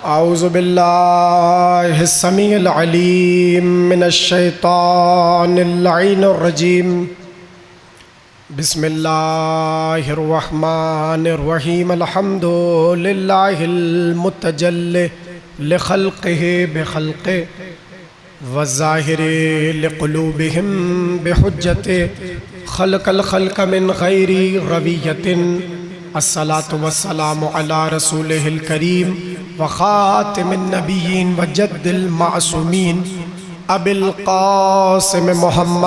औज़ु बिल्लाहिस समीइल अलीम मिनश शैतानिर लईनिर रजीम। बिस्मिल्लाहिर रहमानिर रहीम। अल्हम्दुलिल्लाहिल मुतजल्लि लिखल्क़िहि बिखल्क़िहि वज़्ज़ाहिरि लिक़ुलूबिहिम बिहुज्जतिहि खलक़ल खल्क़ मिन ग़ैरि रविय्यतिन। अस्सलातु वस्सलामु अला रसूलिहिल करीम व ख़ातिमिन नबिय्यीन व जद्दिल मासूमीन अबिल क़ासिम मुहम्मद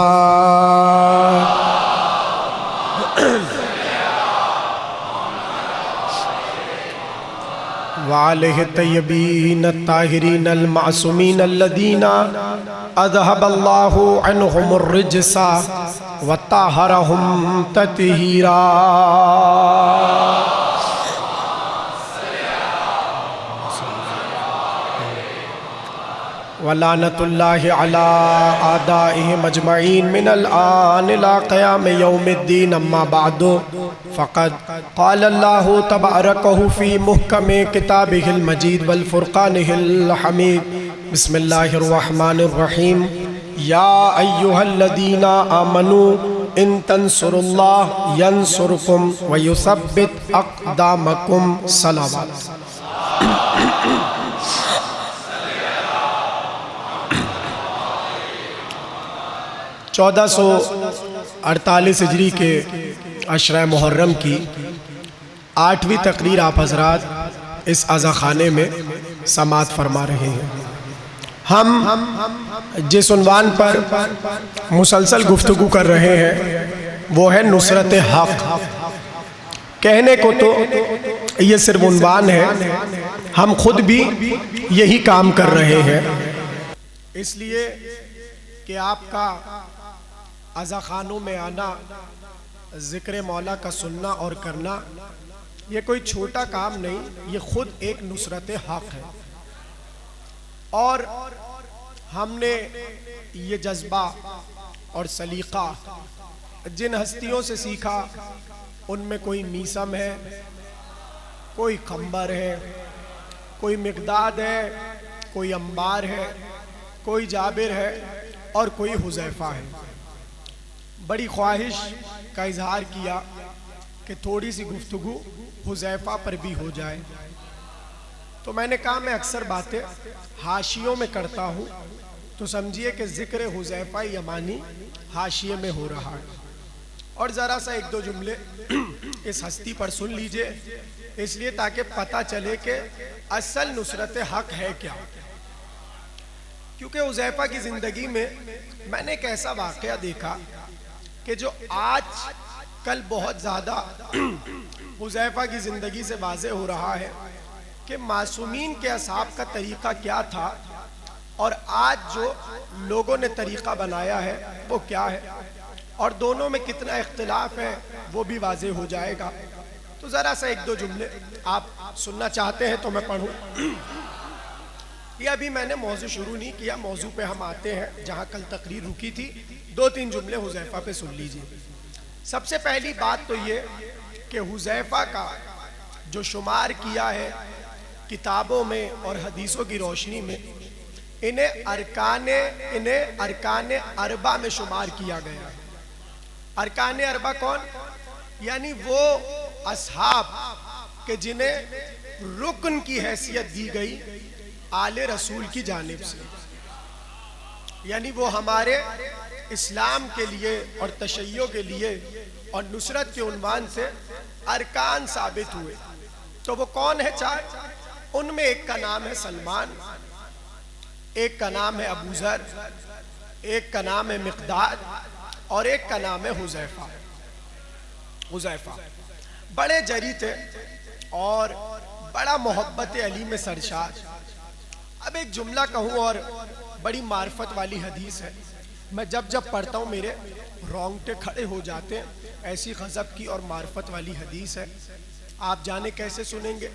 व आलिहि तय्यबीन अत्ताहिरीन अल मासूमीन अल्लज़ीना अज़हबल्लाहु अन्हुमुर रिज्सा व तहरहुम तत्हीरा। वलानतुल्लाहि अला आदाइहिम अजमईन मिनल आन इला क़याम यौमिद्दीन। अम्मा बादु फ़क़द क़ालल्लाहु तबारकहु फ़ी मुहकमे किताबिहिल मजीद वल फ़ुरक़ानिहिल हमीद। बिस्मिल्लाहिर रहमानिर रहीम। या अय्युहल्लज़ीना आमनू इन तंसुरुल्लाह यंसुरकुम व युसब्बित अक़दामकुम। सलावत। 1448 हिजरी के अशरा मुहर्रम की 8वीं तकरीर आप हज़रात इस अज़ा खाने में समात फरमा रहे हैं। हम जिस उन्वान पर मुसलसल गुफ्तगू कर रहे हैं वो है नुसरत हक़। कहने को तो ये सिर्फ उन्वान है, हम खुद भी यही काम कर रहे हैं, इसलिए कि आपका अज़ा खानों में आना, ज़िक्र मौला का सुनना और करना ये कोई छोटा काम नहीं, ये खुद एक नुसरत हक़ है। और हमने ये जज्बा और सलीक़ा जिन हस्तियों से सीखा उनमें कोई मीसम है, कोई खंबर है, कोई मिक़दाद है, कोई अम्बार है, कोई जाबिर है और कोई हुज़ैफ़ा है। बड़ी ख्वाहिश का इजहार किया कि थोड़ी सी गुफ्तगू हुज़ैफ़ा पर भी हो जाए, तो मैंने कहा मैं अक्सर बातें हाशियों में करता हूँ, तो समझिए कि ज़िक्र हुज़ैफ़ा यमानी हाशिये में हो रहा है। और ज़रा सा एक दो जुमले इस हस्ती पर सुन लीजिए, इसलिए ताकि पता चले कि असल नुसरत हक़ है क्या। क्योंकि हुज़ैफ़ा की ज़िंदगी में मैंने एक ऐसा वाक़या देखा कि जो आज कल बहुत ज़्यादा हुज़ैफ़ा की ज़िंदगी से वाज़े हो रहा है कि मासूमीन के असहाब का तरीक़ा क्या था और आज जो लोगों ने तरीक़ा बनाया है वो क्या है, और दोनों में कितना इख्तिलाफ है वो भी वाज़े हो जाएगा। तो ज़रा सा एक दो जुमले आप सुनना चाहते हैं तो मैं पढ़ूँ। ये अभी मैंने मौजू शुरू नहीं किया, मौजू पे हम आते हैं जहाँ कल तकरीर रुकी थी। दो तीन जुमले हुज़ैफ़ा पे सुन लीजिए। सबसे पहली बात तो ये कि हुज़ैफ़ा का जो शुमार किया है किताबों में और हदीसों की रोशनी में, इन्हें अरकान अरबा में शुमार किया गया है। अरकान अरबा कौन? यानी वो असहाब के जिन्हें रुकन की हैसियत दी गई आले रसूल की जानिब से, यानी वो हमारे इस्लाम के लिए और तशय्यो के लिए और नुसरत के उन्वान से अरकान साबित हुए। तो वो कौन है? चार। उनमें एक का नाम है सलमान, एक का नाम है अबू ज़र, एक का नाम है मिक़दाद और एक का नाम है हुज़ैफ़ा। हुज़ैफ़ा बड़े जरी थे और बड़ा मोहब्बत अली में सरशार। अब एक जुमला कहूँ और बड़ी मार्फत वाली हदीस है, मैं जब जब पढ़ता हूँ मेरे रोंगटे खड़े हो जाते हैं, ऐसी गज़ब की और मार्फत वाली हदीस है। आप जाने कैसे सुनेंगे।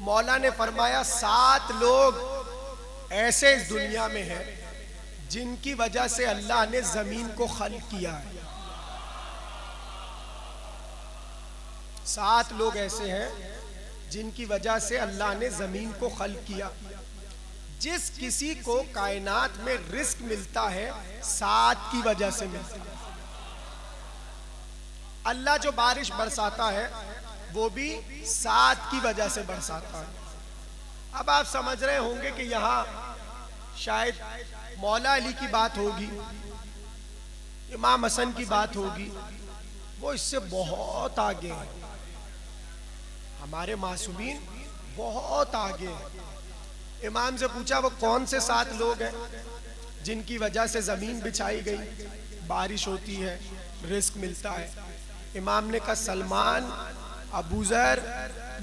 मौला ने फरमाया 7 लोग ऐसे इस दुनिया में हैं जिनकी वजह से अल्लाह ने ज़मीन को खल्क़ किया है। 7 लोग ऐसे हैं जिनकी वजह से अल्लाह ने जमीन को खल्क किया। जिस किसी को कायनात में रिस्क मिलता है सात की वजह से मिलता है। अल्लाह जो बारिश बरसाता है वो भी सात की वजह से बरसाता है। अब आप समझ रहे होंगे कि यहाँ शायद मौला अली की बात होगी, इमाम हसन की बात होगी, वो इससे बहुत आगे है। हमारे मासूमीन बहुत आगे है। इमाम से पूछा वो कौन से 7 लोग हैं जिनकी वजह से जमीन बिछाई गई, बारिश होती है, रिस्क मिलता है। इमाम ने कहा सलमान, अबू ज़र,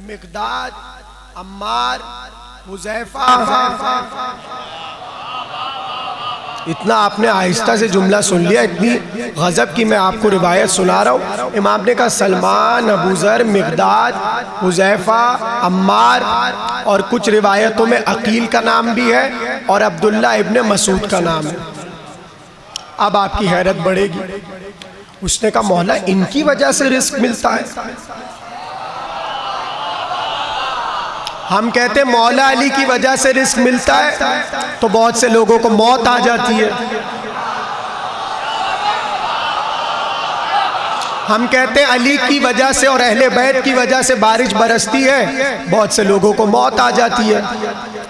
मिक़दाद, अम्मार, हुज़ैफा। इतना आपने आहिस्ता से जुमला सुन लिया, इतनी गजब की मैं आपको रिवायत सुना रहा हूँ। इमाम ने कहा सलमान, अबू ज़र, मिक़दाद, हुज़ैफा, अम्मार, और कुछ रिवायतों में अकील का नाम भी है और अब्दुल्ला इब्ने मसूद का नाम है। अब आपकी हैरत बढ़ेगी। उसने कहा मौला इनकी वजह से रिस्क मिलता है। हम कहते हैं मौला अली की वजह से रिस्क मिलता है तो बहुत से लोगों को मौत आ जाती है। हम कहते हैं अली की वजह से और अहले बैत की वजह से बारिश बरसती है, बहुत से लोगों को मौत आ जाती है।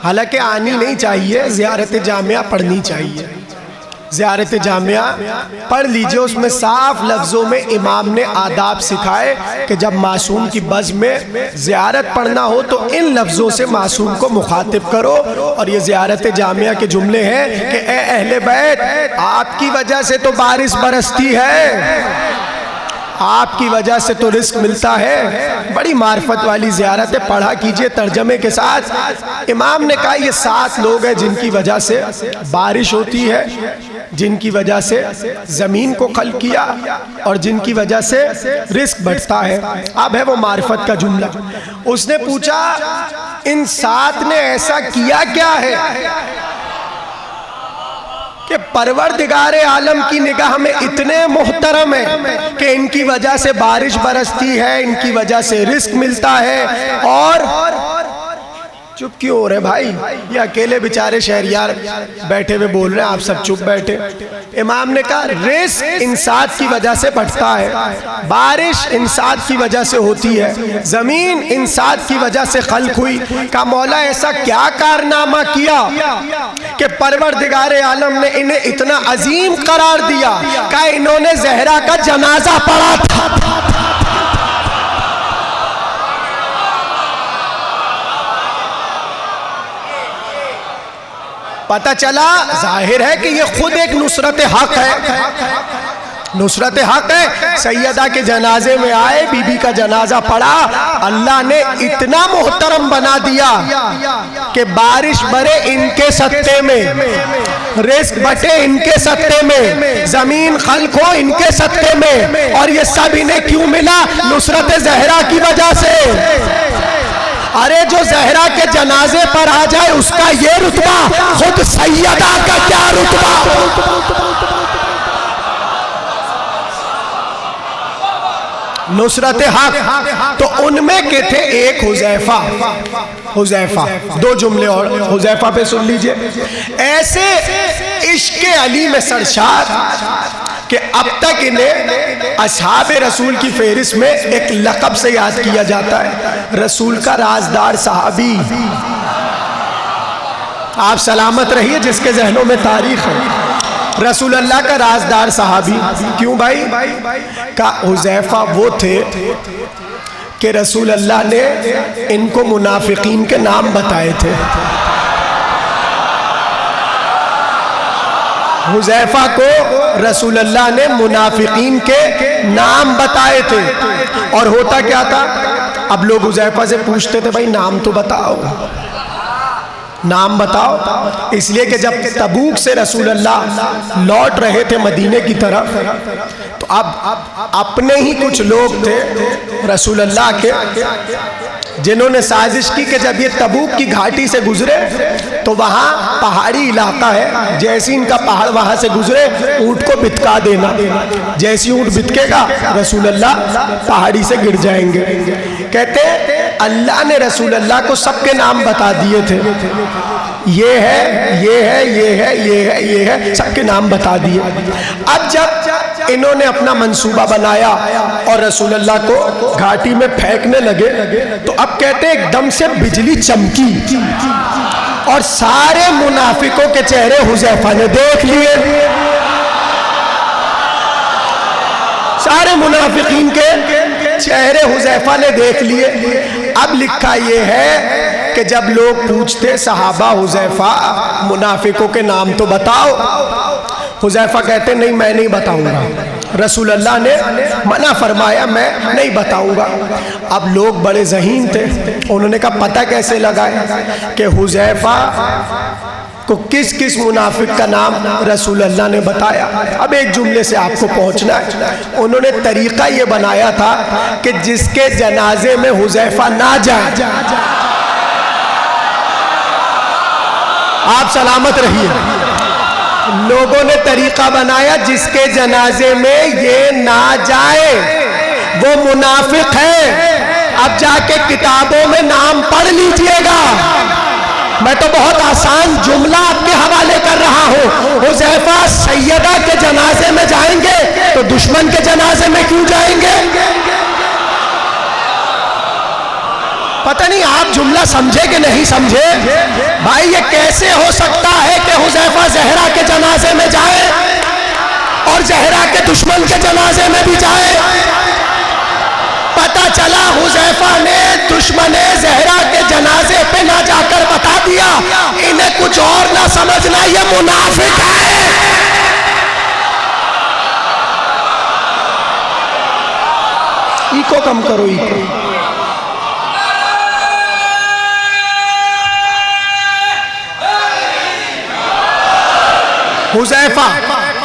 हालांकि आनी नहीं चाहिए, ज़ियारत जामिया पढ़नी चाहिए। ज़ियारत जामिया पढ़ लीजिए, उसमें साफ लफ्ज़ों में इमाम ने आदाब सिखाए कि जब मासूम की बज़्म में ज़ियारत पढ़ना हो तो इन लफ्ज़ों से मासूम को मुखातिब करो। और ये ज़ियारत जामिया के जुमले हैं कि ए अहले बैत, आपकी वजह से तो बारिश बरसती है, आपकी वजह से तो रिस्क मिलता है। बड़ी मार्फत वाली ज़ियारत है, पढ़ा कीजिए तर्जमे के साथ। इमाम ने कहा ये 7 लोग हैं जिनकी वजह से बारिश होती है, जिनकी वजह से ज़मीन को खल्क किया और जिनकी वजह से रिस्क बढ़ता है। अब है वो मार्फत का जुमला। उसने पूछा इन 7 ने ऐसा किया क्या है कि परवरदिगारे आलम की निगाह में इतने मुहतरम है कि इनकी वजह से बारिश बरसती है, इनकी वजह से रिस्क मिलता है। और चुप क्यों हो रहे भाई? ये अकेले बेचारे शहरियार बैठे हुए बोल रहे हैं, आप सब चुप बैठे। इमाम ने कहा रिस्क इन 7 की वजह से बढ़ता है, बारिश इन 7 की वजह से होती है, जमीन इन 7 की वजह से खल्क हुई। का मौला ऐसा क्या कारनामा किया कि परवरदिगारे आलम ने इन्हें इतना अजीम करार दिया? का इन्होंने ज़हरा का जनाजा पढ़ा था। पता चला, जाहिर है कि ये खुद एक नुसरत हक है, नुसरत हक है। सैयदा के जनाजे में आए, बीबी का जनाजा पढ़ा, अल्लाह ने इतना मोहतरम बना दिया कि बारिश बरे इनके सत्ते में, रिस्क बटे इनके सत्ते में, जमीन खल्क हो इनके सत्ते में। और ये सब इन्हें क्यों मिला? नुसरत ज़हरा की वजह से। अरे जो ज़हरा के जनाजे पर आ जाए उसका ये रुतबा, खुद सैयदा का क्या रुतबा? नुसरत हक। तो उनमें के थे एक हुज़ैफा। हुज़ैफा, 2 जुमले और हुज़ैफा पे सुन लीजिए। ऐसे इश्क़ अली में सरशार कि अब तक इन्हें असहाबे रसूल की फेहरिस्त में एक लक़ब से याद किया जाता है, रसूल का राजदार सहाबी। आप सलामत रहिए जिसके जहनों में तारीख है, रसूल अल्लाह का राजदार सहाबी। क्यों भाई? का हुज़ैफा वो थे कि रसूल अल्लाह ने इनको मुनाफिकीन के नाम बताए थे। हुज़ैफा को रसूल अल्लाह ने मुनाफिकीन के नाम बताए थे। और होता क्या था, अब लोग हुज़ैफा से पूछते थे भाई नाम तो बताओ, नाम बताओ। इसलिए कि जब तबूक से रसूल अल्लाह लौट रहे थे मदीने की तरफ, तो अब अपने ही कुछ लोग थे रसूल अल्लाह के, जिन्होंने साजिश की कि जब ये तबूक की घाटी से गुजरे तो वहाँ पहाड़ी इलाका है, जैसे इनका पहाड़ वहाँ से गुजरे ऊँट को बितका देना, जैसे ऊँट बितकेगा रसूल अल्लाह पहाड़ी से गिर जाएंगे। कहते अल्लाह ने रसूल अल्लाह को सबके नाम बता दिए थे, ये है, ये है, ये है, ये है, ये है, सबके नाम बता दिए। अब जब इन्होंने अपना मंसूबा बनाया और रसूल अल्लाह को घाटी में फेंकने लगे, तो अब कहते एकदम से बिजली चमकी और सारे मुनाफिकों के चेहरे हुज़ैफा ने देख लिए। सारे मुनाफिकीन के चेहरे हुज़ैफा ने देख लिए। अब लिखा ये है कि जब लोग पूछते सहाबा हुज़ैफा मुनाफिकों के नाम तो बताओ, हुज़ैफा कहते नहीं मैं नहीं बताऊंगा, रसूल अल्लाह ने मना फरमाया, मैं नहीं बताऊंगा। अब लोग बड़े ज़हीन थे, उन्होंने कहा पता कैसे लगाए कि हुज़ैफा को किस किस मुनाफिक का नाम रसूल अल्लाह ने बताया। अब एक जुमले से आपको पहुंचना है। उन्होंने तरीका ये बनाया था कि जिसके जनाजे में हुज़ैफा ना जाए, आप सलामत रहिए। लोगों ने तरीका बनाया जिसके जनाजे में ये ना जाए वो मुनाफिक है। अब जाके किताबों में नाम पढ़ लीजिएगा। मैं तो बहुत आसान जुमला आपके हवाले कर रहा हूँ। हुज़ैफा सैयदा के जनाजे में जाएंगे तो दुश्मन के जनाजे में क्यों जाएंगे? पता नहीं आप जुमला समझे कि नहीं समझे। भाई ये कैसे हो सकता है कि हुज़ैफा ज़हरा के जनाजे में जाए और ज़हरा के दुश्मन के जनाजे में भी जाए? पता चला हुज़ैफा ने दुश्मने ज़हरा के जनाजे पे ना जाकर बता दिया, इन्हें कुछ और ना समझना, ये मुनाफिक है। इको कम करो, इको।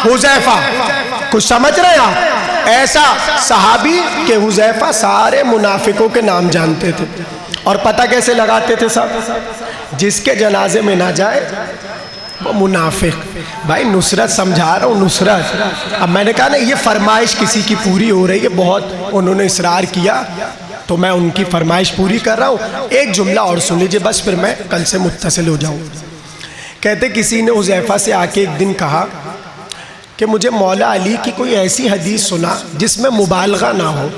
हुज़ैफा कुछ समझ रहे हैं आप? ऐसा सहाबी के हुज़ैफा सारे मुनाफिकों के नाम जानते थे। और पता कैसे लगाते थे सब? जिसके जनाजे में ना जाए वो मुनाफिक। भाई नुसरत समझा रहा हूँ, नुसरत। अब मैंने कहा ना ये फरमाइश किसी की पूरी हो रही है, बहुत उन्होंने इसरार किया तो मैं उनकी फरमाइश पूरी कर रहा हूँ। एक जुमला और सुन लीजिए बस, फिर मैं कल से मुत्तसिल हो जाऊँ। कहते किसी ने हुज़ैफा से आके एक दिन कहा कि मुझे मौला अली की कोई ऐसी हदीस सुना जिसमें मुबालगा ना हो।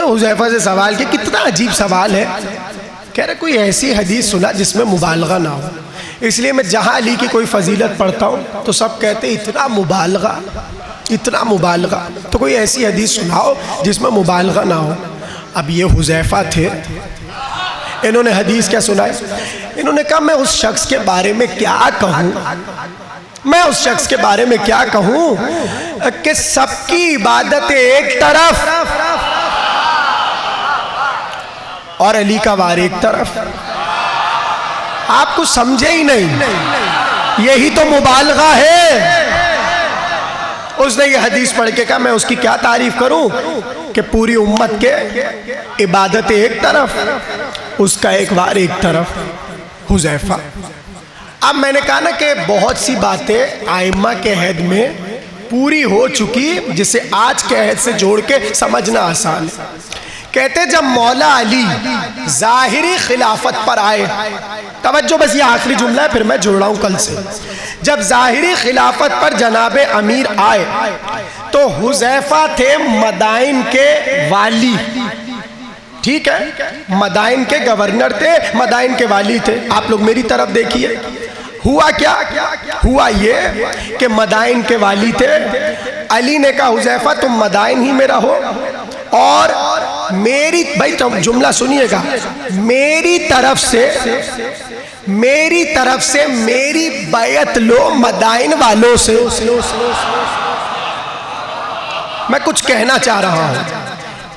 हुज़ैफा से सवाल किया, कितना अजीब सवाल है। कह रहे कोई ऐसी हदीस सुना जिसमें मुबालगा ना हो। इसलिए मैं जहाँ अली की कोई फजीलत पढ़ता हूँ तो सब कहते इतना मुबालगा, इतना मुबालगा, तो कोई ऐसी हदीस सुनाओ जिसमें मुबालगा ना हो। अब ये हुज़ैफा थे, इन्होंने हदीस क्या सुनाई? इन्होंने कहा मैं उस शख्स के बारे में क्या कहूँ, मैं उस शख्स के बारे में क्या कहूँ कि सबकी इबादत एक तरफ और अली का वार एक तरफ। आप कुछ समझे ही नहीं, यही तो मुबालगा है। उसने ये हदीस पढ़ के कहा मैं उसकी क्या तारीफ करूं कि पूरी उम्मत के इबादत एक तरफ, उसका एक वार एक तरफ। हुज़ैफा। अब मैंने कहा ना कि बहुत सी बातें आइम्मा के अहद में पूरी हो चुकी जिसे आज के अहद से जोड़ के समझना आसान है। कहते जब मौला अली ज़ाहिरी खिलाफत पर आए, तवज्जो बस ये आखिरी जुमला है फिर मैं जोड़ रहा हूँ कल से। जब ज़ाहिरी खिलाफत पर जनाबे अमीर आए तो हुज़ैफा थे मदाइन के वाली, ठीक है, मदाइन के गवर्नर थे, मदाइन के वाली थे। आप लोग मेरी तरफ देखिए, हुआ क्या? हुआ ये कि मदाइन के वाली थे। अली ने कहा हुज़ैफा तुम मदाइन ही में रहो और मेरी, भाई जुमला सुनिएगा, मेरी तरफ से मेरी बैत लो मदाइन वालों से। मैं कुछ कहना चाह रहा हूं,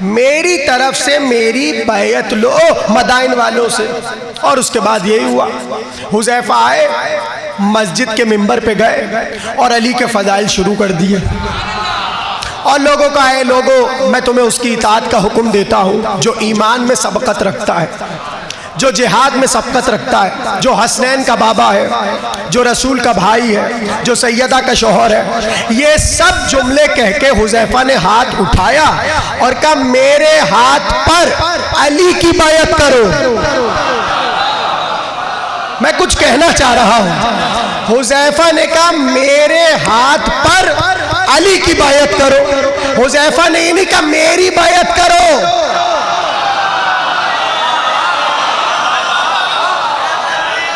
मेरी तरफ से मेरी बैत लो मदाइन वालों से। और उसके बाद यही हुआ, हुज़ैफा आए, मस्जिद के मिंबर पे गए और अली के फ़ज़ाइल शुरू कर दिए और लोगों का है, लोगों मैं तुम्हें उसकी इताअत का हुक्म देता हूँ जो ईमान में सबकत रखता है। जो जिहाद में सबकत रखता है, जो हसनैन का बाबा है, जो रसूल का भाई है, जो सैयदा का शौहर है। ये सब जुमले कह के हुज़ैफा ने हाथ उठाया और कहा मेरे हाथ पर अली की बायत करो। मैं कुछ कहना चाह रहा हूं। हुज़ैफा ने कहा मेरे हाथ पर अली की बायत करो। हुज़ैफा ने ये नहीं कहा मेरी बायत करो।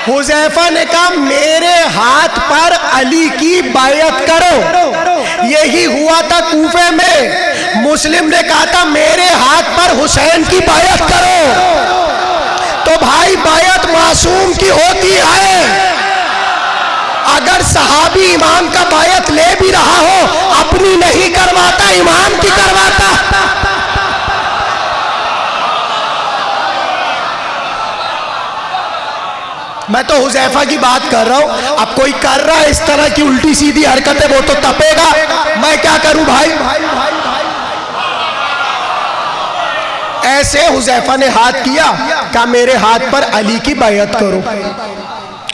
हुज़ैफा ने कहा मेरे हाथ पर अली की बायत करो। यही हुआ था कूफे में। मुस्लिम ने कहा था मेरे हाथ पर हुसैन की बायत करो। तो भाई बायत मासूम की होती है। अगर सहाबी इमाम का बायत ले भी रहा हो, अपनी नहीं करवाता, इमाम की करवाता। मैं तो हुज़ैफा की बात कर रहा हूं। अब कोई कर रहा है इस तरह की उल्टी सीधी हरकतें, वो तो तपेगा। मैं क्या करूं भाई? ऐसे हुज़ैफा ने हाथ किया, कहा मेरे हाथ पर अली की बायत करो।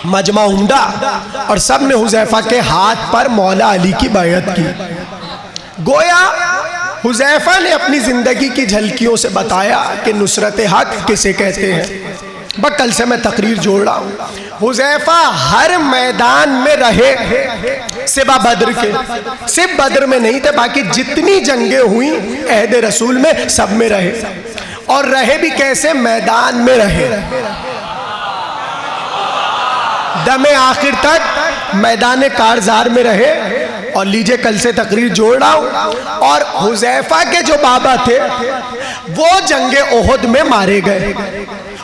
मजमा उमड़ा और सब ने हुज़ैफा के हाथ पर मौला अली की बायत की। गोया हुज़ैफा ने अपनी जिंदगी की झलकियों से बताया कि नुसरत हक किसे कहते हैं। बस कल से मैं तकरीर जोड़ रहा हूँ। हुज़ैफा हर मैदान में रहे सिवा बद्र के। सिर्फ बद्र में नहीं थे, बाकी जितनी जंगें हुई अहद रसूल में सब में रहे। और रहे भी कैसे? मैदान में रहे। दमे आखिर तक मैदान कारजार में रहे। और लीजिए कल से तकरीर जोड़ रहा हूं। और हुज़ैफा के जो बाबा थे वो जंगे ओहद में मारे गए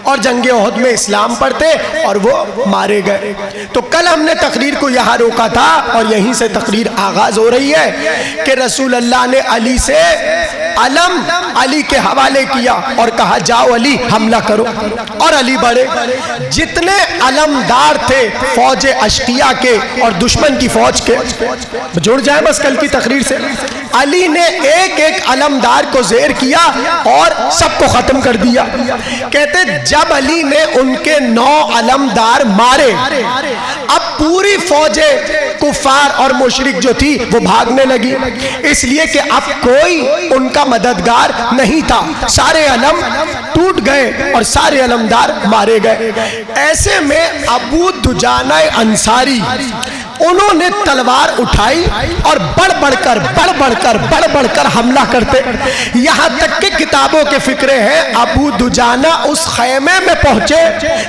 और जंगे ओहद में इस्लाम पढ़ते और वो मारे गए। तो कल हमने तकरीर को यहाँ रोका था और यहीं से तकरीर आगाज हो रही है कि रसूल अल्लाह ने अली से अलम अली के हवाले किया और कहा जाओ अली हमला करो। और अली बढ़े। जितने अलमदार थे फौज अश्किया के और दुश्मन की फौज के, जुड़ जाए बस कल की तकरीर से। अली ने एक एक अलमदार को ज़ेर किया और सबको खत्म कर दिया। कहते जब अली ने उनके 9 अलमदार मारे, अब पूरी फौजे कुफार और मुशरिक जो थी वो भागने लगी, इसलिए कि अब कोई उनका मददगार नहीं था। सारे अलम टूट गए और सारे अलमदार मारे गए। ऐसे में अबू दुजाना अंसारी उन्होंने तलवार उठाई और बढ़ बढ़कर हमला करते। यहाँ तक कि किताबों के फिक्रे हैं अबू दुजाना उस खैमे में पहुंचे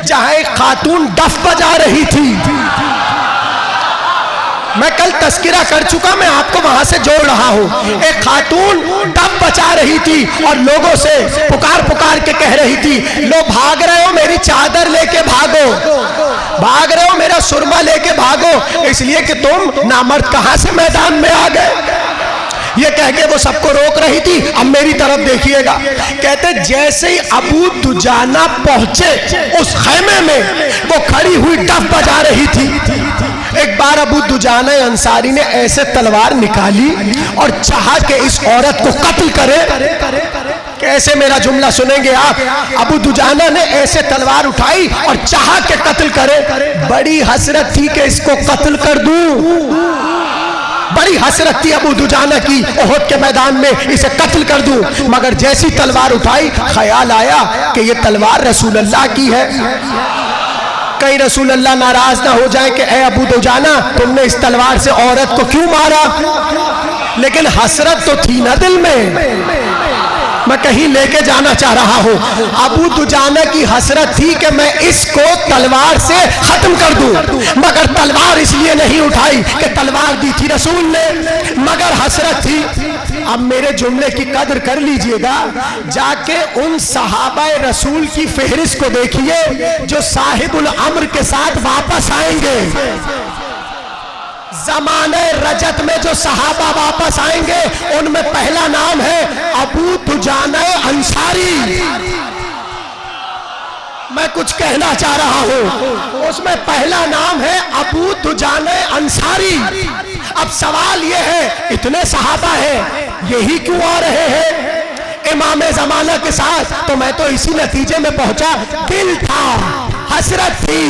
जहां एक खातून डफ बजा रही थी। मैं कल तस्किरा कर चुका, मैं आपको वहां से जोड़ रहा हूं। एक खातून डफ बचा रही थी और लोगों से पुकार के कह रही थी, लो भाग रहे हो मेरी चादर लेके भागो, भाग रहे हो मेरा सुरमा लेके भागो, इसलिए कि तुम नामर्द कहां से मैदान में आ गए। ये कह के वो सबको रोक रही थी। अब मेरी तरफ देखिएगा। कहते जैसे ही अबू दुजाना पहुंचे उस खैमे में, वो खड़ी हुई डफ बजा रही थी। एक बार अबू दुजाना अंसारी ने ऐसे तलवार निकाली और चाहा कि इस औरत को कत्ल करे। कैसे? मेरा जुमला सुनेंगे आप। अबू दुजाना ने ऐसे तलवार उठाई और चाहा के कत्ल करे। बड़ी हसरत थी कि इसको कत्ल कर दूं, बड़ी हसरत थी अबू दुजाना की ओहद के मैदान में इसे कत्ल कर दूं। मगर जैसी तलवार उठाई ख्याल आया कि ये तलवार रसूल अल्लाह की है। कहीं रसूल अल्लाह नाराज ना हो जाए कि ए अबू दुजाना तुमने इस तलवार से औरत को क्यों मारा। लेकिन हसरत तो थी ना दिल में, मैं कहीं लेके जाना चाह रहा हूं। अबू दुजाना की हसरत थी कि मैं इसको तलवार से खत्म कर दूं, मगर तलवार इसलिए नहीं उठाई कि तलवार दी थी रसूल ने, मगर हसरत थी। अब मेरे जुमले की कदर कर लीजिएगा। जाके उन सहाबाए रसूल की फहरिस्त को देखिए जो साहिबुल अम्र के साथ वापस आएंगे। ज़माने रजत में जो सहाबा वापस आएंगे उनमें पहला नाम है अबू दुजाना अंसारी। मैं कुछ कहना चाह रहा हूं, उसमें पहला नाम है अबू दुजाना अंसारी। अब सवाल यह है, इतने सहाबा हैं, यही क्यों आ रहे हैं? इमाम ज़माना के साथ, तो मैं तो इसी नतीजे में पहुंचा, दिल था, हसरत थी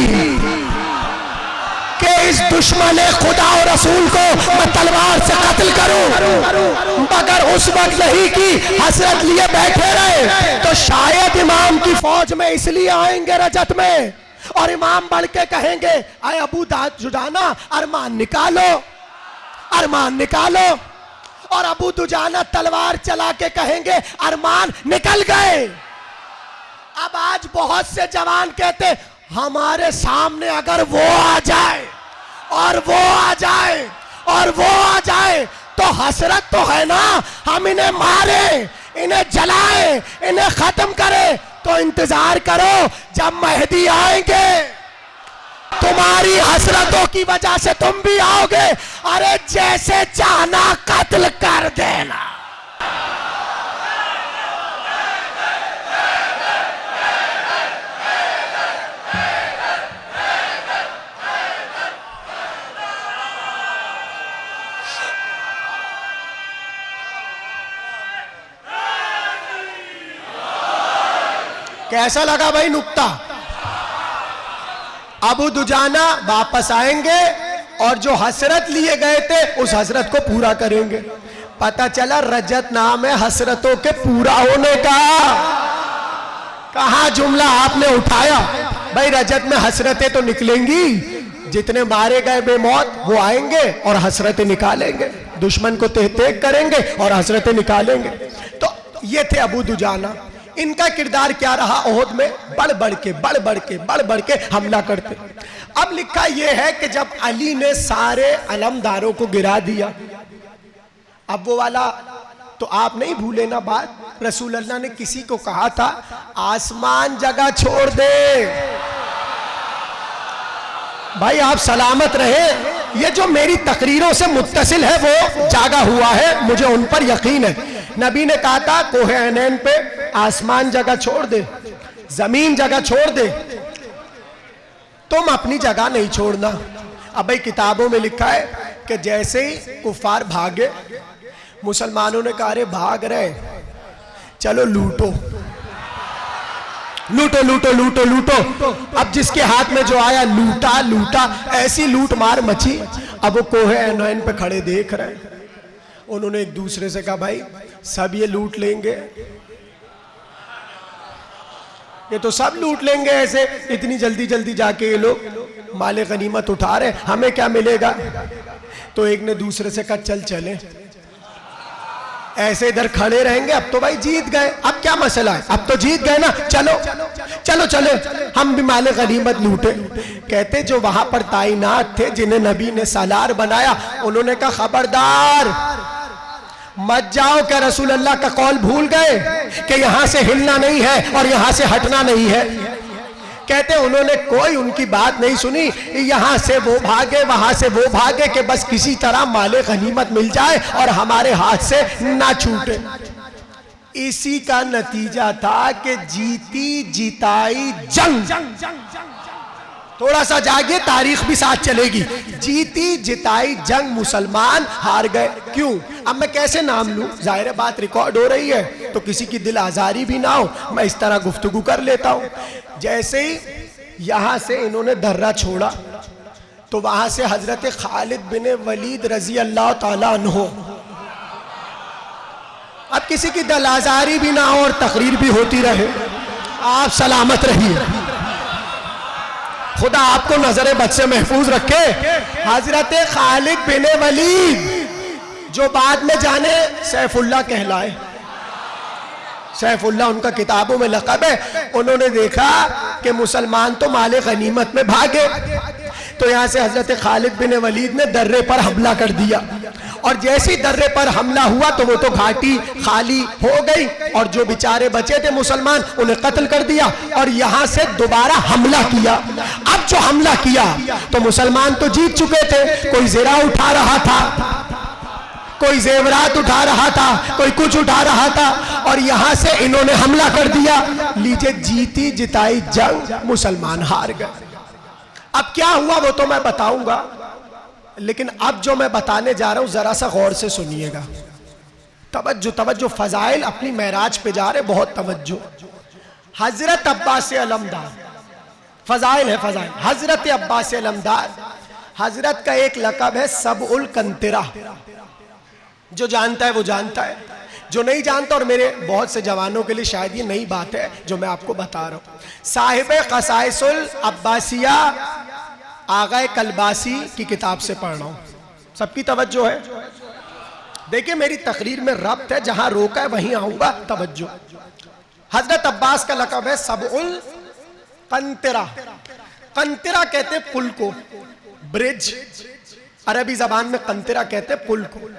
कि इस दुश्मन खुदा और रसूल को मैं तलवार से कत्ल करूं, मगर उस वक्त नहीं की, हसरत लिए बैठे रहे। तो शायद इमाम की फौज में इसलिए आएंगे रजत में, और इमाम बढ़ के कहेंगे, आए अबू दुजाना अरमान निकालो, अरमान निकालो, और अबू दुजाना तलवार चला के कहेंगे अरमान निकल गए। अब आज बहुत से जवान कहते, हमारे सामने अगर वो आ जाए और वो आ जाए और वो आ जाए तो हसरत तो है ना, हम इन्हें मारे, इन्हें जलाए, इन्हें खत्म करें। तो इंतजार करो, जब मेहदी आएंगे तुम्हारी हसरतों की वजह से तुम भी आओगे, अरे जैसे चाहना कत्ल कर देना। कैसा लगा भाई नुक्ता? अबू दुजाना वापस आएंगे और जो हसरत लिए गए थे उस हसरत को पूरा करेंगे। पता चला रजत नाम है हसरतों के पूरा होने का। कहां जुमला आपने उठाया भाई, रजत में हसरतें तो निकलेंगी, जितने मारे गए बेमौत वो आएंगे और हसरतें निकालेंगे, दुश्मन को तेह करेंगे और हसरतें निकालेंगे। तो ये थे अबू दुजाना। इनका किरदार क्या रहा ओहद में? बढ़ बढ़ के हमला करते। अब लिखा यह है कि जब अली ने सारे अलमदारों को गिरा दिया, अब वो वाला तो आप नहीं भूले ना बात, रसूल अल्लाह ने किसी को कहा था आसमान जगह छोड़ दे, भाई आप सलामत रहे। ये जो मेरी तकरीरों से मुत्तसिल है वो जागा हुआ है, मुझे उन पर यकीन है। नबी ने कहा था कोहे ऐनैन पे आसमान जगह छोड़ दे, जमीन जगह छोड़ दे, तुम अपनी जगह नहीं छोड़ना। अब भाई किताबों में लिखा है कि जैसे ही कुफार भागे, मुसलमानों ने कहा अरे भाग रहे, चलो लूटो लूटो लूटो लूटो लूटो। अब जिसके हाथ में जो आया लूटा लूटा, ऐसी लूट मार मची। अब वो कोहे ऐनैन पे खड़े देख रहे हैं। उन्होंने एक दूसरे से कहा भाई सब ये लूट लेंगे, ये तो सब लूट लेंगे, ऐसे इतनी जल्दी जल्दी जाके ये लोग माले गनीमत उठा रहे, हमें क्या मिलेगा? तो एक ने दूसरे से कहा चल चले, ऐसे इधर खड़े रहेंगे, अब तो भाई जीत गए, अब क्या मसला है, अब तो जीत गए ना, चलो चलो चलो हम भी माले गनीमत लूटे। कहते जो वहां पर ताइनात थे, जिन्हें नबी ने सालार बनाया, उन्होंने कहा खबरदार मत जाओ, क्या रसूल अल्लाह का कौल भूल गए कि यहां से हिलना नहीं है और यहां से हटना नहीं है? कहते उन्होंने कोई उनकी बात नहीं सुनी, यहां से वो भागे वहां से वो भागे कि बस किसी तरह माले गनीमत मिल जाए और हमारे हाथ से ना छूटे। इसी का नतीजा था कि जीती जिताई जंग। थोड़ा सा जागिए, तारीख भी साथ चलेगी। जीती जिताई जंग, मुसलमान हार गए। क्यों? अब मैं कैसे नाम लूं? जाहिर बात रिकॉर्ड हो रही है तो किसी की दिल आजारी भी ना हो, मैं इस तरह गुफ्तगू कर लेता हूं। जैसे ही यहां से इन्होंने दर्रा छोड़ा तो वहां से हजरत खालिद बिन वलीद रजी अल्लाह ताला अन्हो, अब किसी की दिल आजारी भी ना हो और तकरीर भी होती रहे, आप सलामत रहिए, खुदा आपको नजर बद से महफूज रखे। हजरत खालिद बिन वलीद जो बाद में जाने सैफुल्लाह कहलाए, सैफुल्लाह उनका किताबों में लक़ब है। उन्होंने देखा कि मुसलमान तो माले गनीमत में भागे, तो यहां से हजरत खालिद बिन वलीद ने दर्रे पर हमला कर दिया, और जैसे ही दर्रे पर हमला हुआ तो वो तो घाटी खाली हो गई, और जो बेचारे बचे थे मुसलमान उन्हें कत्ल कर दिया, और यहां से दोबारा हमला किया। अब जो हमला किया तो मुसलमान तो जीत चुके थे, कोई ज़रा उठा रहा था, कोई जेवरात उठा रहा था, कोई कुछ उठा रहा था, और यहां से इन्होंने हमला कर दिया। लीजिए जीती जिताई जंग, मुसलमान हार गए। अब क्या हुआ वो तो मैं बताऊंगा, लेकिन अब जो मैं बताने जा रहा हूं जरा सा गौर से सुनिएगा। तवज्जो तवज्जो, फजाइल अपनी महराज पे जा रहे, बहुत तवज्जो। हजरत अब्बास अलमदार, फजाइल है फजाइल। हजरत अब्बास अलमदार, हजरत का एक लक़ब है सबउल कंतिरा। जो जानता है वो जानता है, जो नहीं जानता, और मेरे बहुत से जवानों के लिए शायद ये नई बात है जो मैं आपको बता रहा हूँ। साहिब क़साइसुल अब्बासिया आगा कलबासी की किताब से पढ़ रहा हूँ। सबकी तवज्जो है। देखिए मेरी तकरीर में रब्त है, जहां रोका है वहीं आऊंगा, तवज्जो। हजरत अब्बास का लक़ब है सबउल कंतिरा। कंतिरा कहते हैं पुल को, ब्रिज, अरबी जबान में कंतिरा कहते हैं पुल को,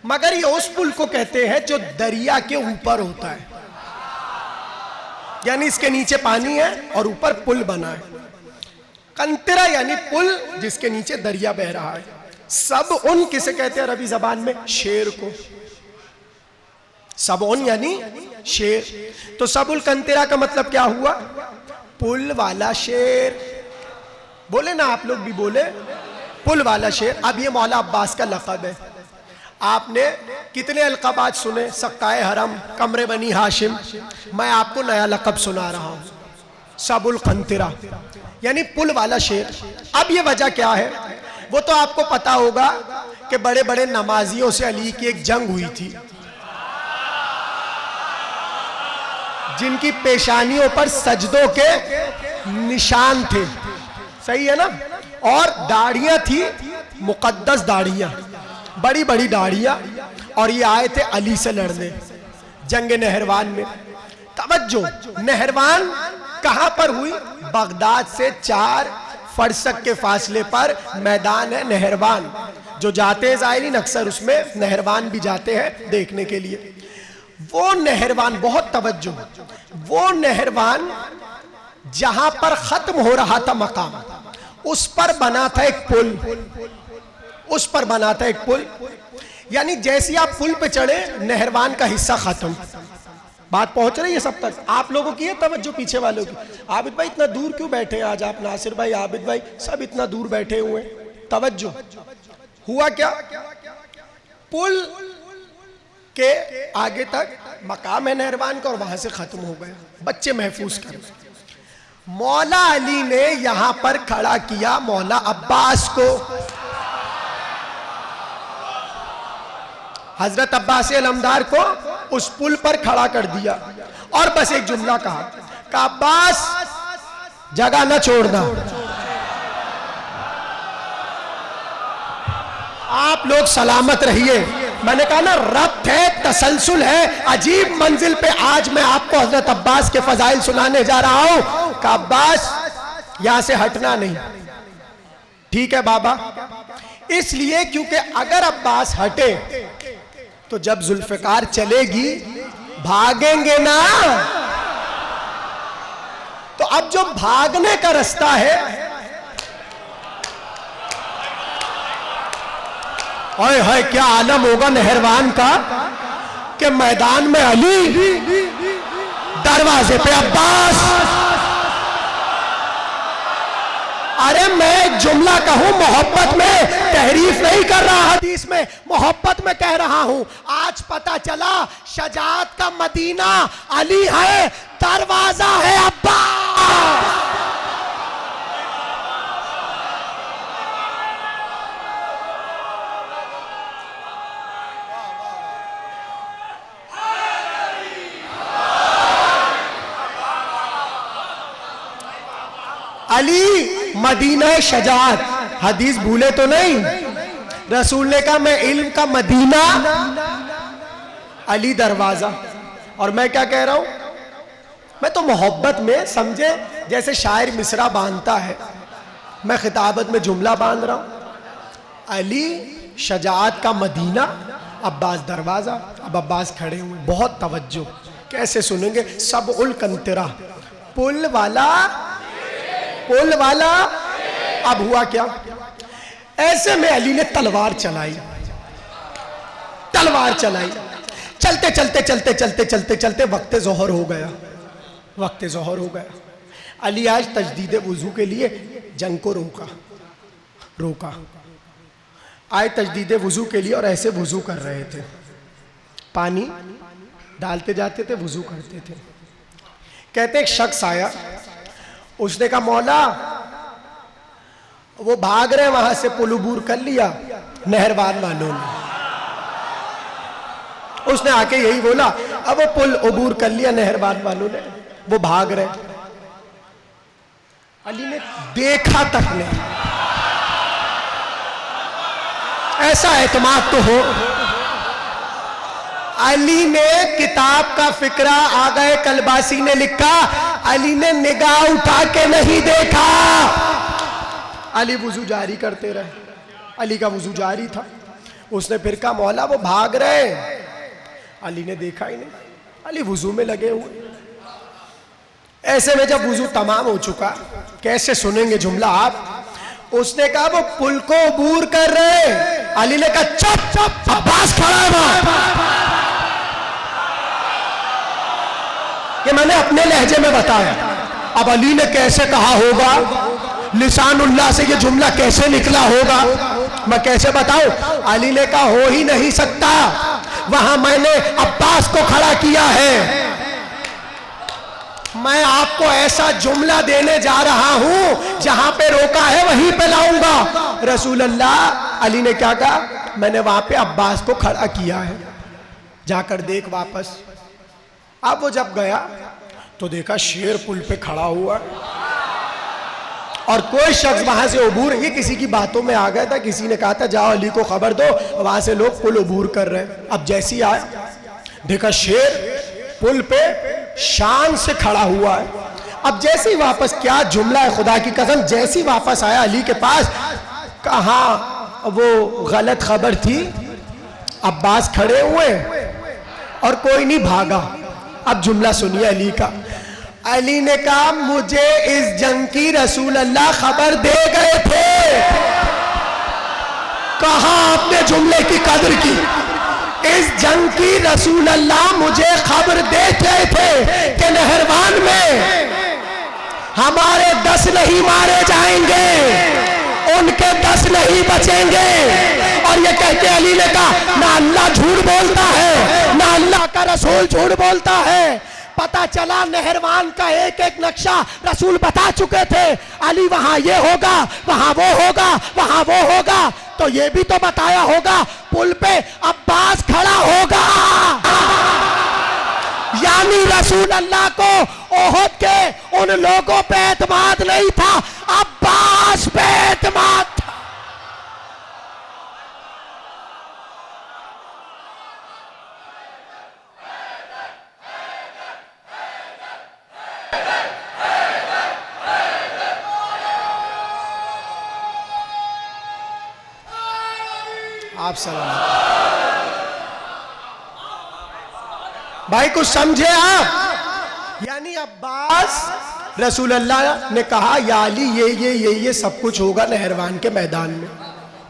मगर ये उस पुल को कहते हैं जो दरिया के ऊपर होता है, यानी इसके नीचे पानी है और ऊपर पुल बना है। कंतिरा यानी पुल जिसके नीचे दरिया बह रहा है। सब उन किसे कहते हैं अरबी जबान में? शेर को। सब उन यानी शेर। तो सबुल कंतिरा का मतलब क्या हुआ? पुल वाला शेर। बोले ना आप लोग भी बोले, पुल वाला शेर। अब ये मौला अब्बास का लक़ब है। आपने कितने अलक़ाबात सुने? सक्काए हरम, कमरे बनी हाशिम। मैं आपको नया लक़ब सुना रहा हूं, सबुल कंतिरा यानी पुल वाला शेर। अब ये वजह क्या है? वो तो आपको पता होगा कि बड़े बड़े नमाजियों से अली की एक जंग हुई थी, जिनकी पेशानियों पर सजदों के निशान थे, सही है ना? और दाढ़ियां थी, मुकद्दस दाढ़ियां, बड़ी बड़ी दाढ़ियां। और ये आए थे अली से लड़ने जंग नहरवान में। तवज्जो, नहरवान कहां पर हुई? बगदाद से 4 फरसक के फासले पर मैदान है नहरवान। जो जाते हैं ज़ायरीन अक्सर उसमें नहरवान भी जाते हैं देखने के लिए। वो नहरवान, बहुत तवज्जो, वो नहरवान जहां पर खत्म हो रहा था मकाम, उस पर बना था एक पुल, उस पर बना था एक पुल। यानी जैसे आप पुल पे चढ़े, नहरवान का हिस्सा खत्म। बात पहुंच रही है सब तक? आप लोगों की है तवज्जो, पीछे वालों की? आबिद भाई इतना दूर क्यों बैठे हैं आज आप? नासिर भाई, आबिद भाई, सब इतना दूर बैठे हुए हैं। तवज्जो। हुआ क्या? पुल के आगे तक मकाम है नहरवान का और वहां से खत्म हो गया। बच्चे महफूज कर, मौला अली ने यहां पर खड़ा किया मौला अब्बास को। हजरत अब्बास अलमदार को उस पुल पर खड़ा कर दिया और बस एक जुमला कहा कि अब्बास जगह न छोड़ना, आप लोग सलामत रहिए। मैंने कहा ना, रब्त है, तसलसल है, अजीब मंजिल पे आज मैं आपको हजरत अब्बास के फजाइल सुनाने जा रहा हूं कि अब्बास यहां से हटना नहीं। ठीक है बाबा, इसलिए क्योंकि अगर अब्बास हटे तो जब जुल्फिकार चलेगी भागेंगे ना। तो अब जो भागने का रास्ता है, ओए हाय क्या आलम होगा नहरवान का कि मैदान में अली, दरवाजे पे अब्बास। अरे मैं जुमला कहूं मोहब्बत में, तहरीफ नहीं कर रहा, हदीस में मोहब्बत में कह रहा हूं। आज पता चला शजाअत का मदीना अली है, दरवाजा है अब्बास। अली मदीना शजाअत, हदीस भूले तो नहीं? रसूल ने कहा मैं इल्म का मदीना, अली दरवाजा। और मैं क्या कह रहा हूं? मैं तो मोहब्बत में, समझे जैसे शायर मिसरा बांधता है, मैं खिताबत में जुमला बांध रहा हूं। अली शजाअत का मदीना, अब्बास दरवाजा। अब अब्बास खड़े हुए, बहुत तवज्जो, कैसे सुनेंगे? सबउल कंतिरा, पुल वाला, पुल वाला। अब हुआ क्या? ऐसे में अली ने तलवार चलाई, तलवार चलाई। चलते चलते चलते चलते चलते चलते वक्त ज़ोहर हो गया, वक्त ज़ोहर हो गया। अली आज तजदीद वुजू के लिए जंग को रोका। आए तजदीद वुजू के लिए और ऐसे वुजू कर रहे थे। पानी डालते जाते थे, वुजू करते थे। कहते एक शख्स आया, उसने कहा मौला वो भाग रहे, वहां से पुल अबूर कर लिया नहरवान वालों ने। उसने आके यही बोला, अब वो पुल अबूर कर लिया नहरवान वालों ने, वो भाग रहे। अली ने देखा तक नहीं। ऐसा एतमाद तो हो। अली ने किताब का फिक्रा आ गए कलबासी ने लिखा, अली ने निगाह उठा के नहीं देखा। अली वुजू जारी करते रहे, अली का वुजू जारी था। उसने फिर कहा मौला वो भाग रहे। अली ने देखा ही नहीं, अली वुजू में लगे हुए। ऐसे में जब वुजू तमाम हो चुका, कैसे सुनेंगे जुमला आप? उसने कहा वो पुल को अबूर कर रहे। अली ने कहा चुप चुप, अब्बास खड़ा है वहां। ये मैंने अपने लहजे में बताया। अब अली ने कैसे कहा होगा, लिसानुल्लाह से ये जुमला कैसे निकला होगा, मैं कैसे बताऊं? अली ने कहा हो ही नहीं सकता, वहां मैंने अब्बास को खड़ा किया है। मैं आपको ऐसा जुमला देने जा रहा हूं, जहां पे रोका है वहीं पे लाऊंगा। रसूल अल्लाह, अली ने क्या कहा? मैंने वहां पे अब्बास को खड़ा किया है, जाकर देख वापस। अब वो जब गया तो देखा शेर पुल पे खड़ा हुआ और कोई शख्स वहां से अबूर, ये किसी की बातों में आ गया था, किसी ने कहा था जाओ अली को खबर दो, वहां से लोग पुल अबूर कर रहे हैं। अब जैसी आया देखा शेर पुल पे शान से खड़ा हुआ है। अब जैसे ही वापस, क्या जुमला है खुदा की कसम, जैसे ही वापस आया अली के पास, कहा वो गलत खबर थी, अब्बास खड़े हुए और कोई नहीं भागा। अब जुमला सुनिए अली का। अली ने कहा मुझे इस जंग की रसूल अल्लाह खबर दे गए थे। कहा आपने जुमले की कदर की। इस जंग की रसूल अल्लाह मुझे खबर दे गए थे कि नहरवान में हमारे 10 नहीं मारे जाएंगे, उनके 10 नहीं बचेंगे। और ये कहते अली ने कहा ना अल्लाह झूठ बोलता है, ना अल्लाह का रसूल झूठ बोलता है। पता चला नहरवान का एक एक नक्शा रसूल बता चुके थे। अली वहां ये होगा, वहां वो होगा, वहां वो होगा, तो ये भी तो बताया होगा पुल पे अब्बास खड़ा होगा। यानी रसूल अल्लाह को ओहद के उन लोगों पे एतमाद नहीं था, अब्बास पे एतमाद था। आप सलाम भाई, कुछ समझे आप? यानी अब्बास, रसूल अल्लाह ने कहा या अली ये सब कुछ होगा नहरवान के मैदान में।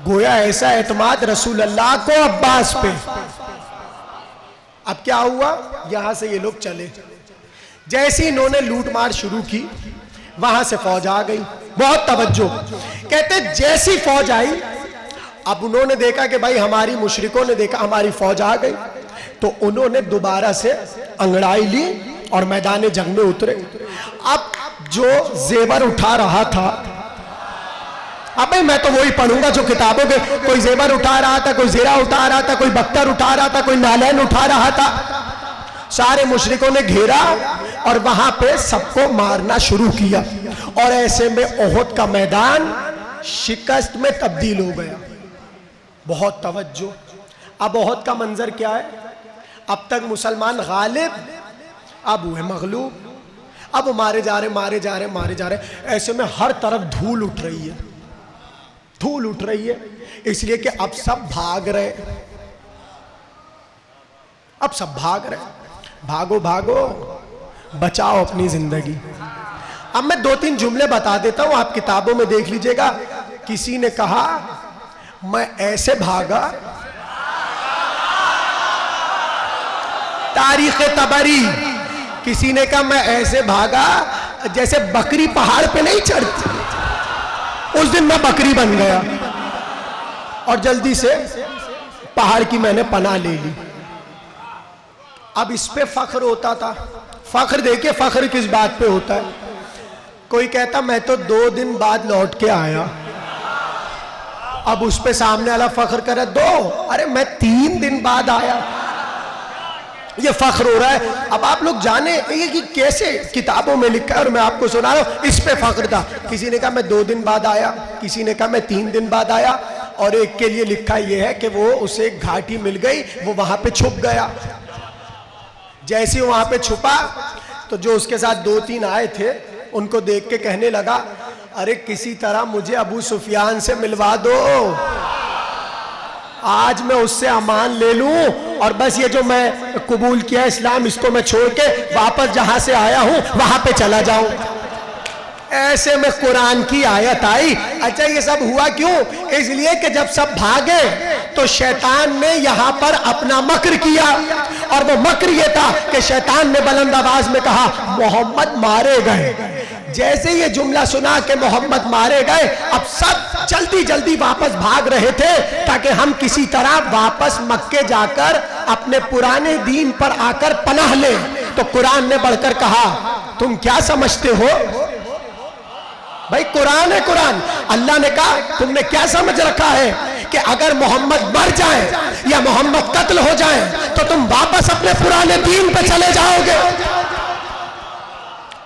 गोया ऐसा एतमाद रसूल अल्लाह को अब्बास पे। अब क्या हुआ, यहां से ये लोग चले। जैसे इन्होंने लूटमार शुरू की, वहां से फौज आ गई। बहुत तवज्जो, कहते जैसी फौज आई, अब उन्होंने देखा कि भाई हमारी मुशरिकों ने देखा हमारी फौज आ गई, तो उन्होंने दोबारा से अंगड़ाई ली और मैदान जंग में उतरे। अब जो जेवर उठा रहा था, अब भाई मैं तो वही पढ़ूंगा जो किताबों के, कोई जेवर उठा रहा था, कोई जीरा उठा रहा था, कोई बख्तर उठा रहा था, कोई नालैन उठा रहा था। सारे मुशरिकों ने घेरा और वहां पे सबको मारना शुरू किया। और ऐसे में ओहद का मैदान शिकस्त में तब्दील हो गया। बहुत तवज्जो। अब ओहद का मंजर क्या है? अब तक मुसलमान गालिब, अब हुए मगलूब। अब मारे जा रहे, मारे जा रहे, मारे जा रहे। ऐसे में हर तरफ धूल उठ रही है, धूल उठ रही है, इसलिए कि अब सब भाग रहे, अब सब भाग रहे। भागो भागो, बचाओ अपनी जिंदगी। अब मैं 2-3 जुमले बता देता हूं, आप किताबों में देख लीजिएगा। किसी ने कहा मैं ऐसे भागा, तारीख तबरी। किसी ने कहा मैं ऐसे भागा जैसे बकरी पहाड़ पे नहीं चढ़ती। उस दिन मैं बकरी बन गया और जल्दी से पहाड़ की मैंने पनाह ले ली। अब इस पे फख्र होता था। फख्र देखिए फख्र किस बात पे होता है। कोई कहता मैं तो 2 दिन बाद लौट के आया, अब उस पे सामने वाला फख्र करे 2, अरे मैं 3 दिन बाद आया, ये फख्र हो रहा है। अब आप लोग जाने ये कि कैसे किताबों में लिखा है और मैं आपको सुना रहा हूं, इस पे फख्र था। किसी ने कहा मैं 2 दिन बाद आया, किसी ने कहा मैं 3 दिन बाद आया, और एक के लिए लिखा यह है कि वो उसे एक घाटी मिल गई, वो वहां पे छुप गया। जैसे ही वहां पे छुपा तो जो उसके साथ 2-3 आए थे उनको देख के कहने लगा अरे किसी तरह मुझे अबू सुफियान से मिलवा दो, आज मैं उससे अमान ले लूं और बस ये जो मैं कबूल किया इस्लाम इसको मैं छोड़ के वापस जहां से आया हूं वहां पे चला जाऊं। ऐसे में कुरान की आयत आई। अच्छा ये सब हुआ क्यों? इसलिए कि जब सब भागे तो शैतान ने यहां पर अपना मक्र किया, और वो मक्र ये था कि शैतान ने बुलंद आवाज में कहा मोहम्मद मारे गए। जैसे ये जुमला सुना कि मोहम्मद मारे गए, अब सब जल्दी जल्दी वापस भाग रहे थे ताकि हम किसी तरह वापस मक्के जाकर अपने पुराने दीन पर आकर पनाह लें। तो कुरान ने बढ़कर कहा तुम क्या समझते हो भाई, कुरान है कुरान। अल्लाह ने कहा तुमने क्या समझ रखा है कि अगर मोहम्मद मर जाए या मोहम्मद कत्ल हो जाए तो तुम वापस अपने पुराने दीन पे चले जाओगे।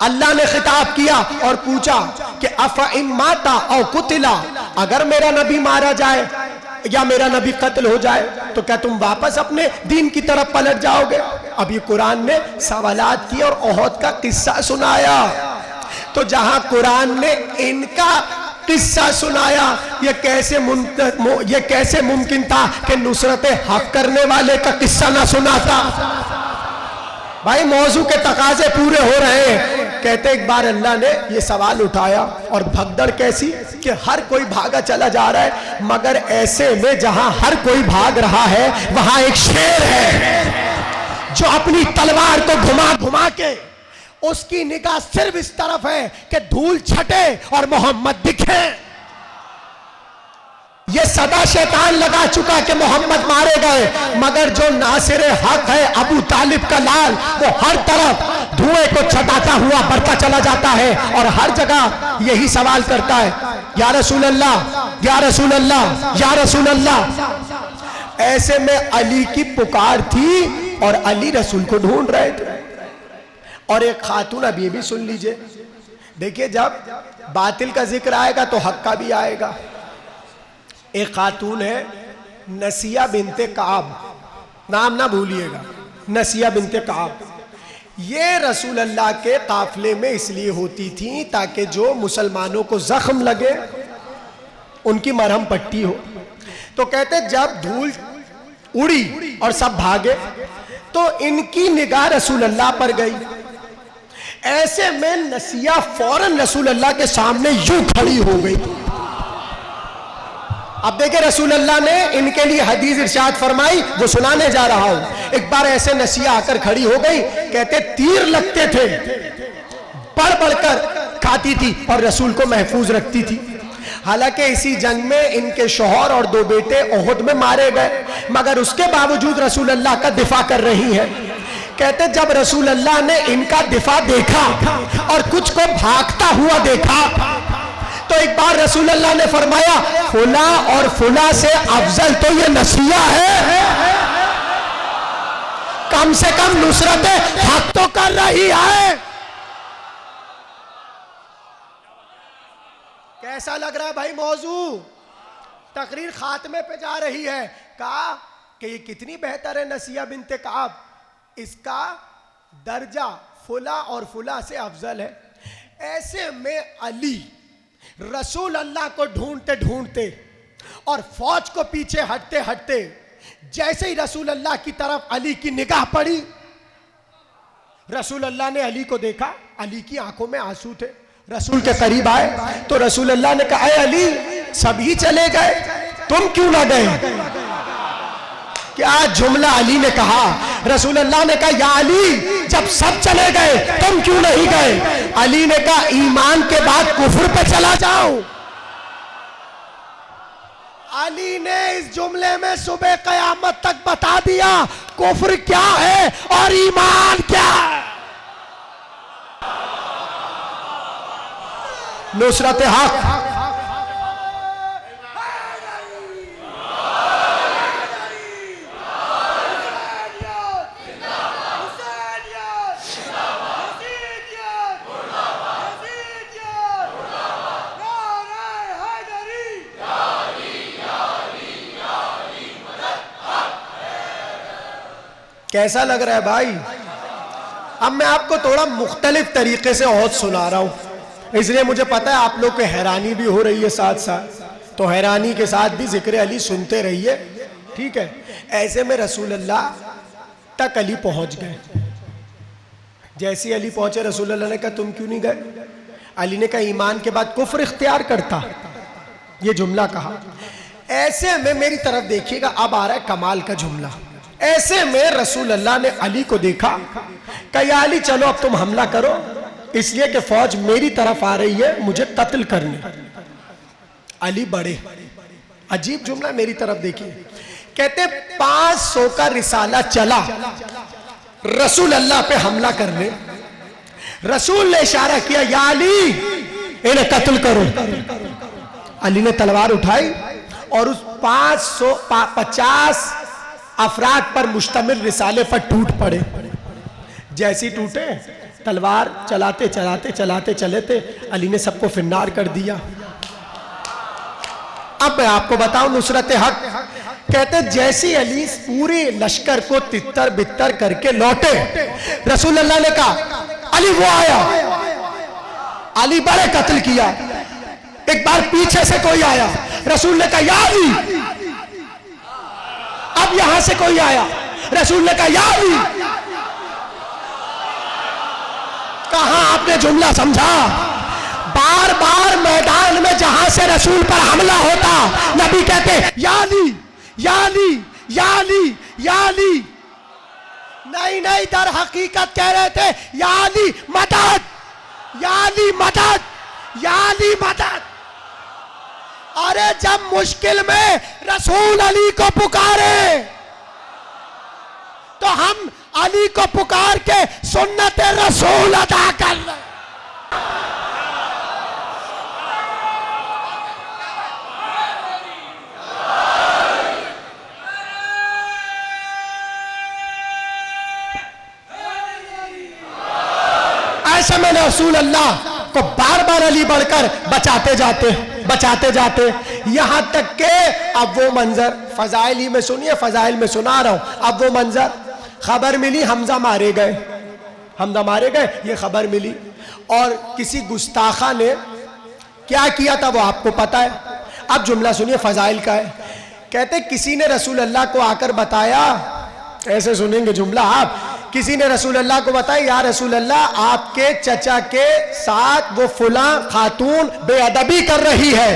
अल्लाह ने खिताब किया और पूछा कि अफ़ा इन माता और कुतिला, अगर मेरा नबी मारा जाए या मेरा नबी कत्ल हो जाए तो क्या तुम वापस अपने दीन की तरफ पलट जाओगे? अब ये कुरान ने सवालात किए और ओहद का किस्सा सुनाया। तो जहां कुरान ने इनका किस्सा सुनाया, ये कैसे मुमकिन था कि नुसरत हक करने वाले का किस्सा ना सुनाता? भाई मौजू के तकाजे पूरे हो रहे हैं। कहते एक बार अल्लाह ने ये सवाल उठाया और भगदड़ कैसी कि हर कोई भागा चला जा रहा है, मगर ऐसे में जहां हर कोई भाग रहा है वहां एक शेर है जो अपनी तलवार को घुमा घुमा के उसकी निगाह सिर्फ इस तरफ है कि धूल छटे और मोहम्मद दिखे। ये सदा शैतान लगा चुका कि मोहम्मद मारे गए, मगर जो नासिर हक है अबू तालिब का लाल, वो हर तरफ धुएं को छटाता हुआ बढ़ता चला जाता है और हर जगह यही सवाल करता है या रसूल अल्लाह या रसूल अल्लाह या रसूल अल्लाह। ऐसे में अली की पुकार थी और अली रसूल को ढूंढ रहे थे। और एक खातून, अब ये भी सुन लीजिए, देखिए जब बातिल का जिक्र आएगा तो हक का भी आएगा। एक खातून है नसिया बिनते काब, नाम ना भूलिएगा, नसिया बिनते काब। ये रसूल अल्लाह के काफले में इसलिए होती थी ताकि जो मुसलमानों को जख्म लगे उनकी मरहम पट्टी हो। तो कहते जब धूल उड़ी और सब भागे तो इनकी निगाह रसूल अल्लाह पर गई। ऐसे में नसिया फौरन रसूल अल्लाह के सामने यूं खड़ी हो गई। अब देखिए रसूल अल्लाह ने इनके लिए हदीस इरशाद फरमाई, वो सुनाने जा रहा हूं। एक बार ऐसे नसिया आकर खड़ी हो गई, कहते तीर लगते थे, बढ़ बढ़कर खाती थी और रसूल को महफूज रखती थी। हालांकि इसी जंग में इनके शौहर और 2 बेटे ओहद में मारे गए, मगर उसके बावजूद रसूल अल्लाह का दिफा कर रही है। कहते जब रसूल अल्लाह ने इनका दिफा देखा और कुछ को भागता हुआ देखा तो एक बार रसूल अल्लाह ने फरमाया फुला और फुला से अफजल तो ये नसिया है, कम से कम नुसरत हक तो कर रही है। कैसा लग रहा है भाई मौजू? तकरीर खात्मे पे जा रही है। कहा कि ये कितनी बेहतर है नसिया बिनते काब, इसका दर्जा फुला और फुला से अफजल है। ऐसे में अली रसूल अल्लाह को ढूंढते ढूंढते और फौज को पीछे हटते हटते जैसे ही रसूल अल्लाह की तरफ अली की निगाह पड़ी, रसूल अल्लाह ने अली को देखा, अली की आंखों में आंसू थे। रसूल के करीब आए तो रसूल अल्लाह ने कहा अली सभी चले गए, तुम क्यों ना गए? क्या जुमला अली ने कहा। रसूल अल्लाह ने कहा या अली जब सब चले गए तुम क्यों नहीं गए? अली ने कहा ईमान के बाद कुफ्र पे चला जाओ। अली ने इस जुमले में सुबह कयामत तक बता दिया कुफ्र क्या है और ईमान क्या है। नुसरत हक कैसा लग रहा है भाई? अब मैं आपको थोड़ा मुख्तलिफ तरीके से औद सुना रहा हूं, इसलिए मुझे पता है आप लोग को हैरानी भी हो रही है साथ साथ, तो हैरानी के साथ भी जिक्र अली सुनते रहिए, ठीक है। ऐसे में रसूल अल्लाह तक अली पहुंच गए। जैसे अली पहुंचे रसूल अल्लाह ने कहा तुम क्यों नहीं गए? अली ने कहा ईमान के बाद कुफ्र इख्तियार करता, ये जुमला कहा। ऐसे में मेरी तरफ देखिएगा, अब आ रहा है कमाल का जुमला। ऐसे में रसूल अल्लाह ने अली को देखा, कहा अली चलो अब तुम हमला करो, इसलिए कि फौज मेरी तरफ आ रही है मुझे कत्ल करने। अली बड़े, अजीब जुमला, मेरी तरफ देखिए। कहते 500 का रिसाला चला रसूल अल्लाह पे हमला करने। रसूल ने इशारा किया या अली इन्हें कत्ल करो। अली ने तलवार उठाई और उस 550 अफराद पर मुश्तमिल रिसाले पर टूट पड़े। जैसी टूटे, तलवार चलाते चलाते चलाते चले थे, अली ने सबको फिन्नार कर दिया। अब मैं आपको बताऊं नुसरत हक, कहते जैसी अली पूरे लश्कर को तितर बितर करके लौटे, रसूल अल्लाह ने कहा अली वो आया। अली बड़े कत्ल किया। एक बार पीछे से कोई आया, रसूल ने कहा या अली। अब यहां से कोई आया, रसूल ने कहा या अली। कहां आपने जुमला समझा? बार बार मैदान में जहां से रसूल पर हमला होता, नबी कहते या अली या अली या अली या अली। नहीं नहीं, दर हकीकत कह रहे थे या अली मदद, या अली मदद, या अली मदद। अरे जब मुश्किल में रसूल अली को पुकारे तो हम अली को पुकार के सुन्नत रसूल अदा कर रहे। ऐसे में रसूल अल्लाह को बार बार अली बढ़कर बचाते जाते यहां तक के अब वो मंजर फजाइल ही में सुनिए, फजाइल में सुना रहा हूं। अब वो मंजर, खबर मिली हमजा मारे गए, ये खबर मिली। और किसी गुस्ताखा ने क्या किया था वो आपको पता है। अब जुमला सुनिए, फजाइल का है। कहते किसी ने रसूल अल्लाह को आकर बताया, ऐसे सुनेंगे जुमला आप, किसी ने रसूल अल्लाह को बताया या रसूल अल्लाह आपके चचा के साथ वो फुला खातून बेअदबी कर रही है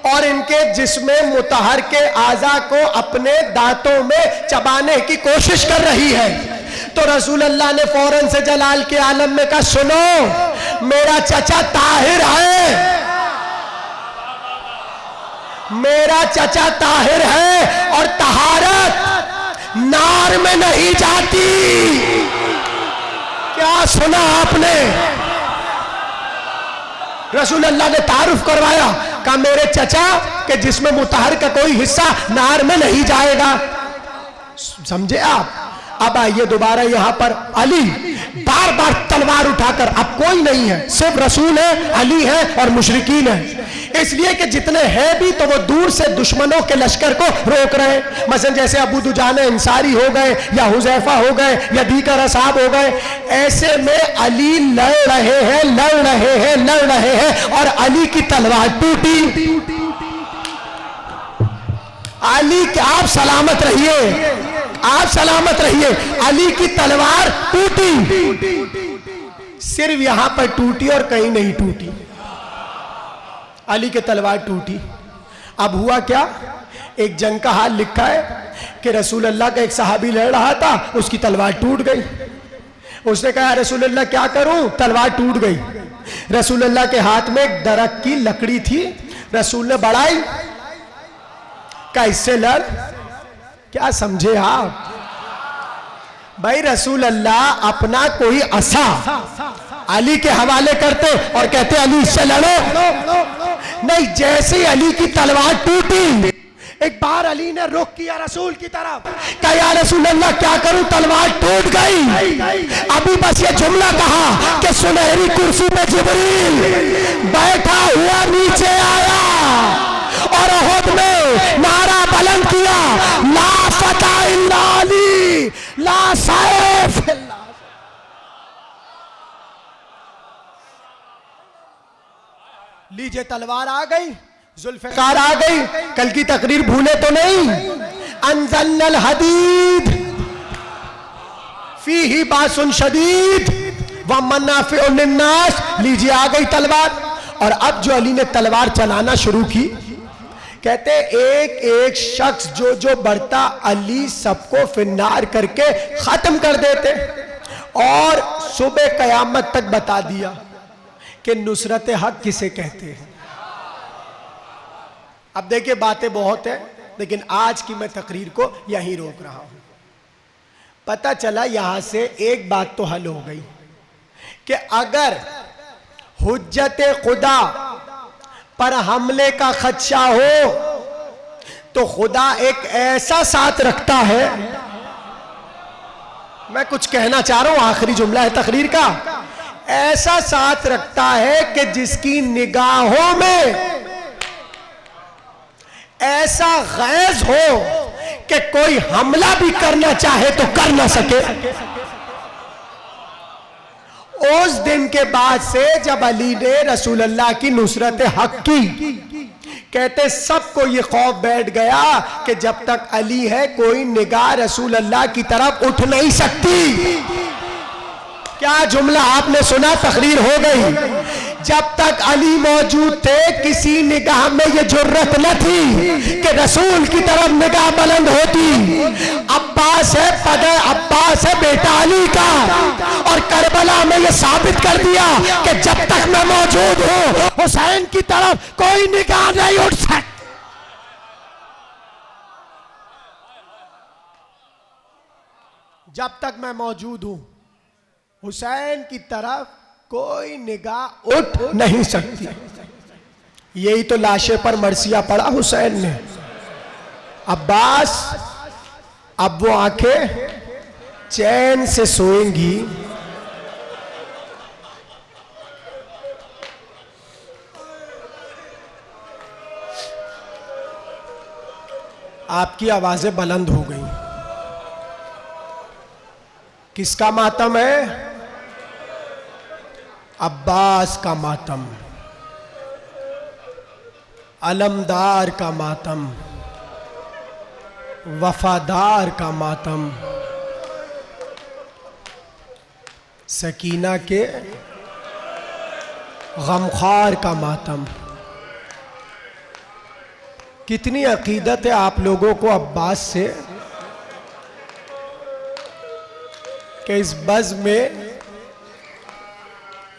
और इनके जिस्म मुतहर के आज़ा को अपने दांतों में चबाने की कोशिश कर रही है। तो रसूल अल्लाह ने फौरन से जलाल के आलम में कहा सुनो, मेरा चचा ताहिर है, मेरा चचा ताहिर है और तहारत नार में नहीं जाती। क्या सुना आपने? रसूल अल्लाह ने तारुफ करवाया, कहा मेरे चचा के जिस्म मुतहर का कोई हिस्सा नार में नहीं जाएगा। समझे आप? अब आइए दोबारा यहां पर अली बार बार तलवार उठाकर, अब कोई नहीं है, सिर्फ रसूल है, अली है और मुशरिकीन है। इसलिए कि जितने हैं भी तो वो दूर से दुश्मनों के लश्कर को रोक रहे हैं। मसलन जैसे अबू दुजाना अंसारी हो गए या हुजैफा हो गए या दीगर असहाब हो गए। ऐसे में अली लड़ रहे हैं और अली की तलवार टूटी। अली के आप सलामत रहिए, अली की तलवार टूटी। सिर्फ यहां पर टूटी और कहीं नहीं टूटी। अली की तलवार टूटी। अब हुआ क्या? एक जंग का हाल लिखा है कि रसूल अल्लाह का एक सहाबी लड़ रहा था, उसकी तलवार टूट गई। उसने कहा रसूल अल्लाह क्या करूं? तलवार टूट गई। रसूल अल्लाह के हाथ में एक दरख्त की लकड़ी थी, रसूल ने बढ़ाई, कैसे लड़, क्या समझे आप भाई? रसूल अल्लाह अपना कोई असा अली के हवाले करते और कहते अली इससे लड़ो, नहीं, जैसे ही अली की तलवार टूटी, एक बार अली ने रुख किया रसूल की तरफ, कहा या रसूल अल्लाह क्या करूं, तलवार टूट गई। अभी बस ये जुमला कहा कि सुनहरी कुर्सी पे जिब्रील बैठा हुआ नीचे आया और उहद में नारा बुलंद किया, ला फतह इल्ला अली, ला सैफ इल्ला। लीजिए तलवार आ गई, जुल्फ़िकार आ गई, कल की तकरीर भूले तो नहीं। अंज़लनल हदीद फीही बासुन शदीद व मनाफ़िउ लिन्नास। लीजिए आ गई तलवार। और अब जो अली ने तलवार चलाना शुरू की, कहते एक एक शख्स जो जो बढ़ता अली सबको फिन्नार करके खत्म कर देते और सुबह कयामत तक बता दिया कि नुसरत हक किसे कहते हैं। अब देखिए बातें बहुत है, लेकिन आज की मैं तकरीर को यहीं रोक रहा हूं। पता चला यहां से एक बात तो हल हो गई कि अगर हुज्जत खुदा पर हमले का खदशा हो तो खुदा एक ऐसा साथ रखता है, मैं कुछ कहना चाह रहा हूं, आखिरी जुमला है तकरीर का, ऐसा साथ रखता है कि जिसकी निगाहों में ऐसा गैज हो कि कोई हमला भी करना चाहे तो कर ना सके। उस दिन के बाद से जब अली ने रसूल अल्लाह की नुसरत हक की, कहते सबको ये खौफ बैठ गया कि जब तक अली है कोई निगाह रसूल अल्लाह की तरफ उठ नहीं सकती। क्या जुमला आपने सुना, तकरीर हो गई। जब तक अली मौजूद थे किसी निगाह में ये जुर्रत न थी कि रसूल की तरफ निगाह बुलंद होती। अब्बास है, पदर अब्बास है बेटा अली का, और करबला में ये साबित कर दिया कि जब तक मैं मौजूद हूं हुसैन की तरफ कोई निगाह नहीं उठ सकती। जब तक मैं मौजूद हूं हुसैन की तरफ कोई निगाह उठ नहीं सकती। यही तो लाशे पर मरसिया पड़ा हुसैन ने। अब्बास अब वो आंखें चैन से सोएंगी आपकी आवाजें बुलंद हो गई। किसका मातम है? अब्बास का मातम, अलमदार का मातम, वफादार का मातम, सकीना के गमख्वार का मातम। कितनी अकीदत है आप लोगों को अब्बास से कि इस बज़ में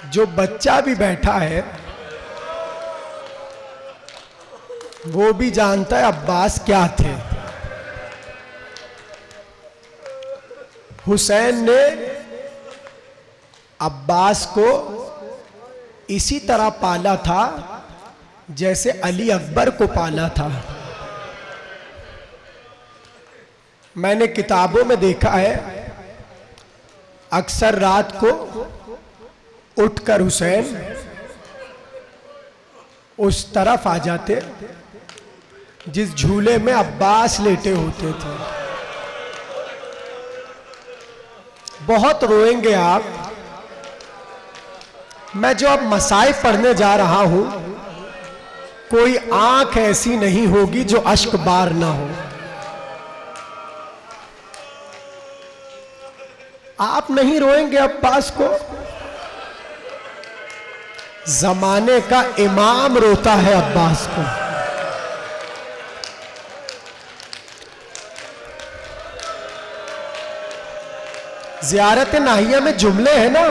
जो बच्चा भी बैठा है वो भी जानता है अब्बास क्या थे। हुसैन ने अब्बास को इसी तरह पाला था जैसे अली अकबर को पाला था। मैंने किताबों में देखा है अक्सर रात को उठकर हुसैन उस तरफ आ जाते जिस झूले में अब्बास लेटे होते थे। बहुत रोएंगे आप। मैं जो अब मसाइब पढ़ने जा रहा हूं कोई आंख ऐसी नहीं होगी जो अश्क बार ना हो। आप नहीं रोएंगे अब्बास को, जमाने का इमाम रोता है अब्बास को। ज़ियारत नाहिया में जुमले हैं ना,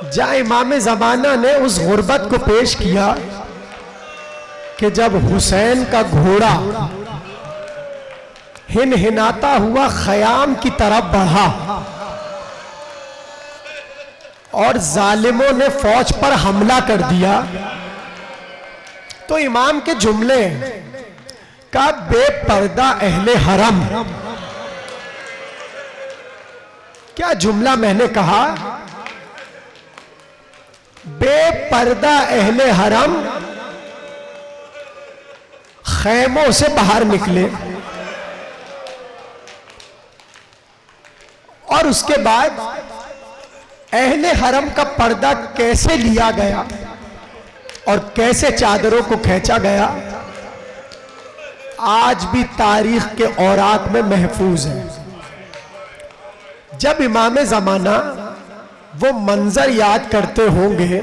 जहां इमाम ज़माना ने उस गुर्बत को पेश किया कि जब हुसैन का घोड़ा हिनहिनाता हुआ खयाम की तरफ बढ़ा और जालिमों ने फौज पर हमला कर दिया, तो इमाम के जुमले का बेपर्दा अहले हरम, क्या जुमला मैंने कहा? बेपर्दा अहले हरम खैमों से बाहर निकले और उसके बाद अहले हरम का पर्दा कैसे लिया गया और कैसे चादरों को खींचा गया, आज भी तारीख के औराक में महफूज है। जब इमाम ज़माना वो मंजर याद करते होंगे,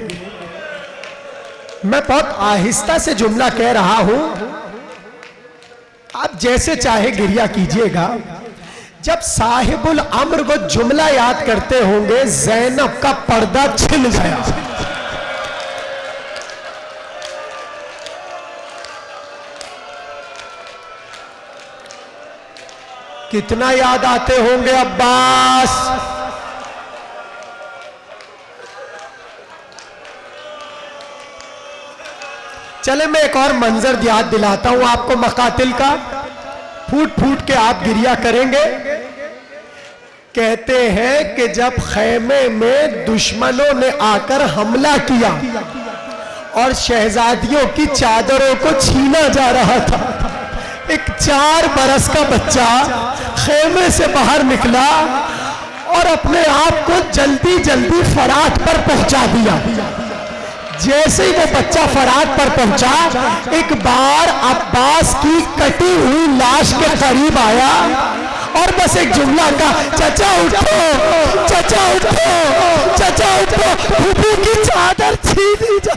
मैं बहुत आहिस्ता से जुमला कह रहा हूं, आप जैसे चाहे गिरिया कीजिएगा। जब साहिबुल अम्र को जुमला याद करते होंगे, ज़ैनब का पर्दा छिन गया। कितना याद आते होंगे अब्बास। चले मैं एक और मंजर याद दिलाता हूं आपको मकातिल का, फूट फूट के आप गिरिया करेंगे। कहते हैं कि जब खैमे में दुश्मनों ने आकर हमला किया और शहजादियों की चादरों को छीना जा रहा था, एक 4 बरस का बच्चा खेमे से बाहर निकला और अपने आप को जल्दी जल्दी फरात पर पहुंचा दिया। जैसे ही वो बच्चा फरात पर पहुंचा, एक बार अब्बास की कटी हुई लाश के करीब आया और बस एक जुमला का, चचा उठो, चचा उठो, चचा उठो, फूफू की चादर छीनी जा।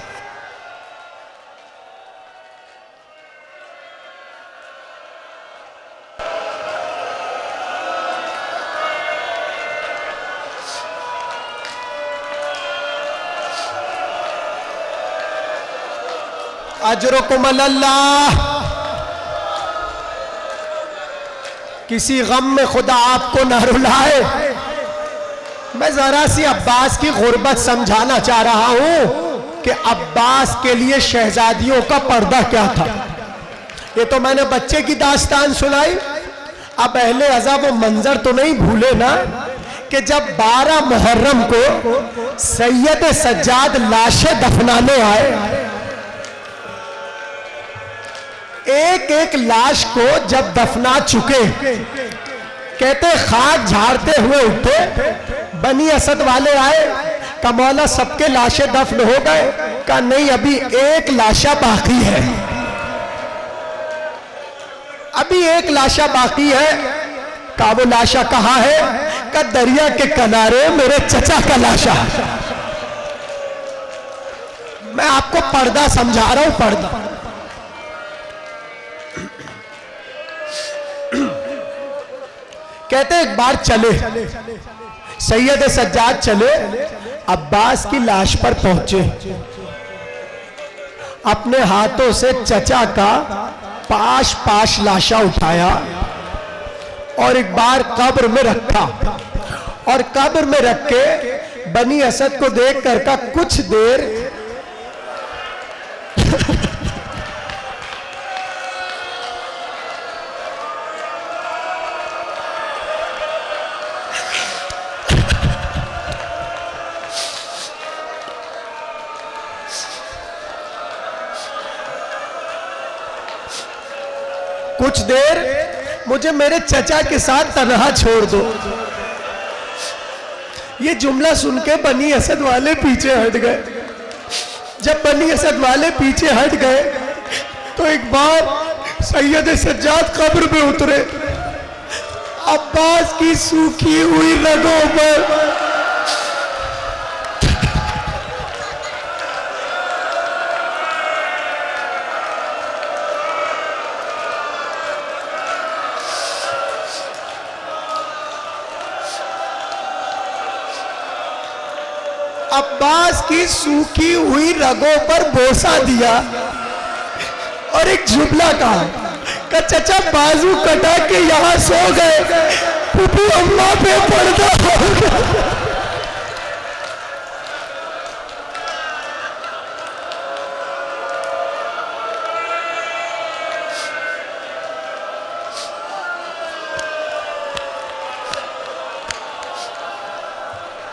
अजरुकुम अल्लाह। किसी गम में खुदा आपको न रुलाए। मैं जरा सी अब्बास की गुर्बत समझाना चाह रहा हूं कि अब्बास के लिए शहजादियों का पर्दा क्या था। ये तो मैंने बच्चे की दास्तान सुनाई। अब अहले अज़ा वो मंजर तो नहीं भूले ना कि जब 12 मुहर्रम को सैयद सज्जाद लाशें दफनाने आए, एक एक लाश को जब दफना चुके, कहते खाक झाड़ते हुए उठे, बनी असद वाले आए, का मौला सबके लाशें दफन हो गए? का नहीं, अभी एक लाशा बाकी है, अभी एक लाशा बाकी है। का वो लाशा कहाँ है? का दरिया के किनारे मेरे चचा का लाशा। मैं आपको पर्दा समझा रहा हूं, पर्दा। कहते एक बार चले, सैयद सज्जाद चले, अब्बास की लाश पर पहुंचे, अपने हाथों से चचा का पाश पाश लाशा उठाया और एक बार कब्र में रखा और कब्र में रख के बनी असद को देख कर का कुछ देर कुछ देर मुझे मेरे चचा के साथ तन्हा छोड़ दो। ये जुमला सुन के बनी असद वाले पीछे हट गए। जब बनी असद वाले पीछे हट गए तो एक बार सैयद सज्जाद कब्र में उतरे, अब्बास की सूखी हुई रगों पर अब्बास की सूखी हुई रगों पर बोसा दिया और एक जुमला कहा कि चचा बाजू कटा के यहाँ सो गए, फूफू अम्मा पे पर्दा हो गया।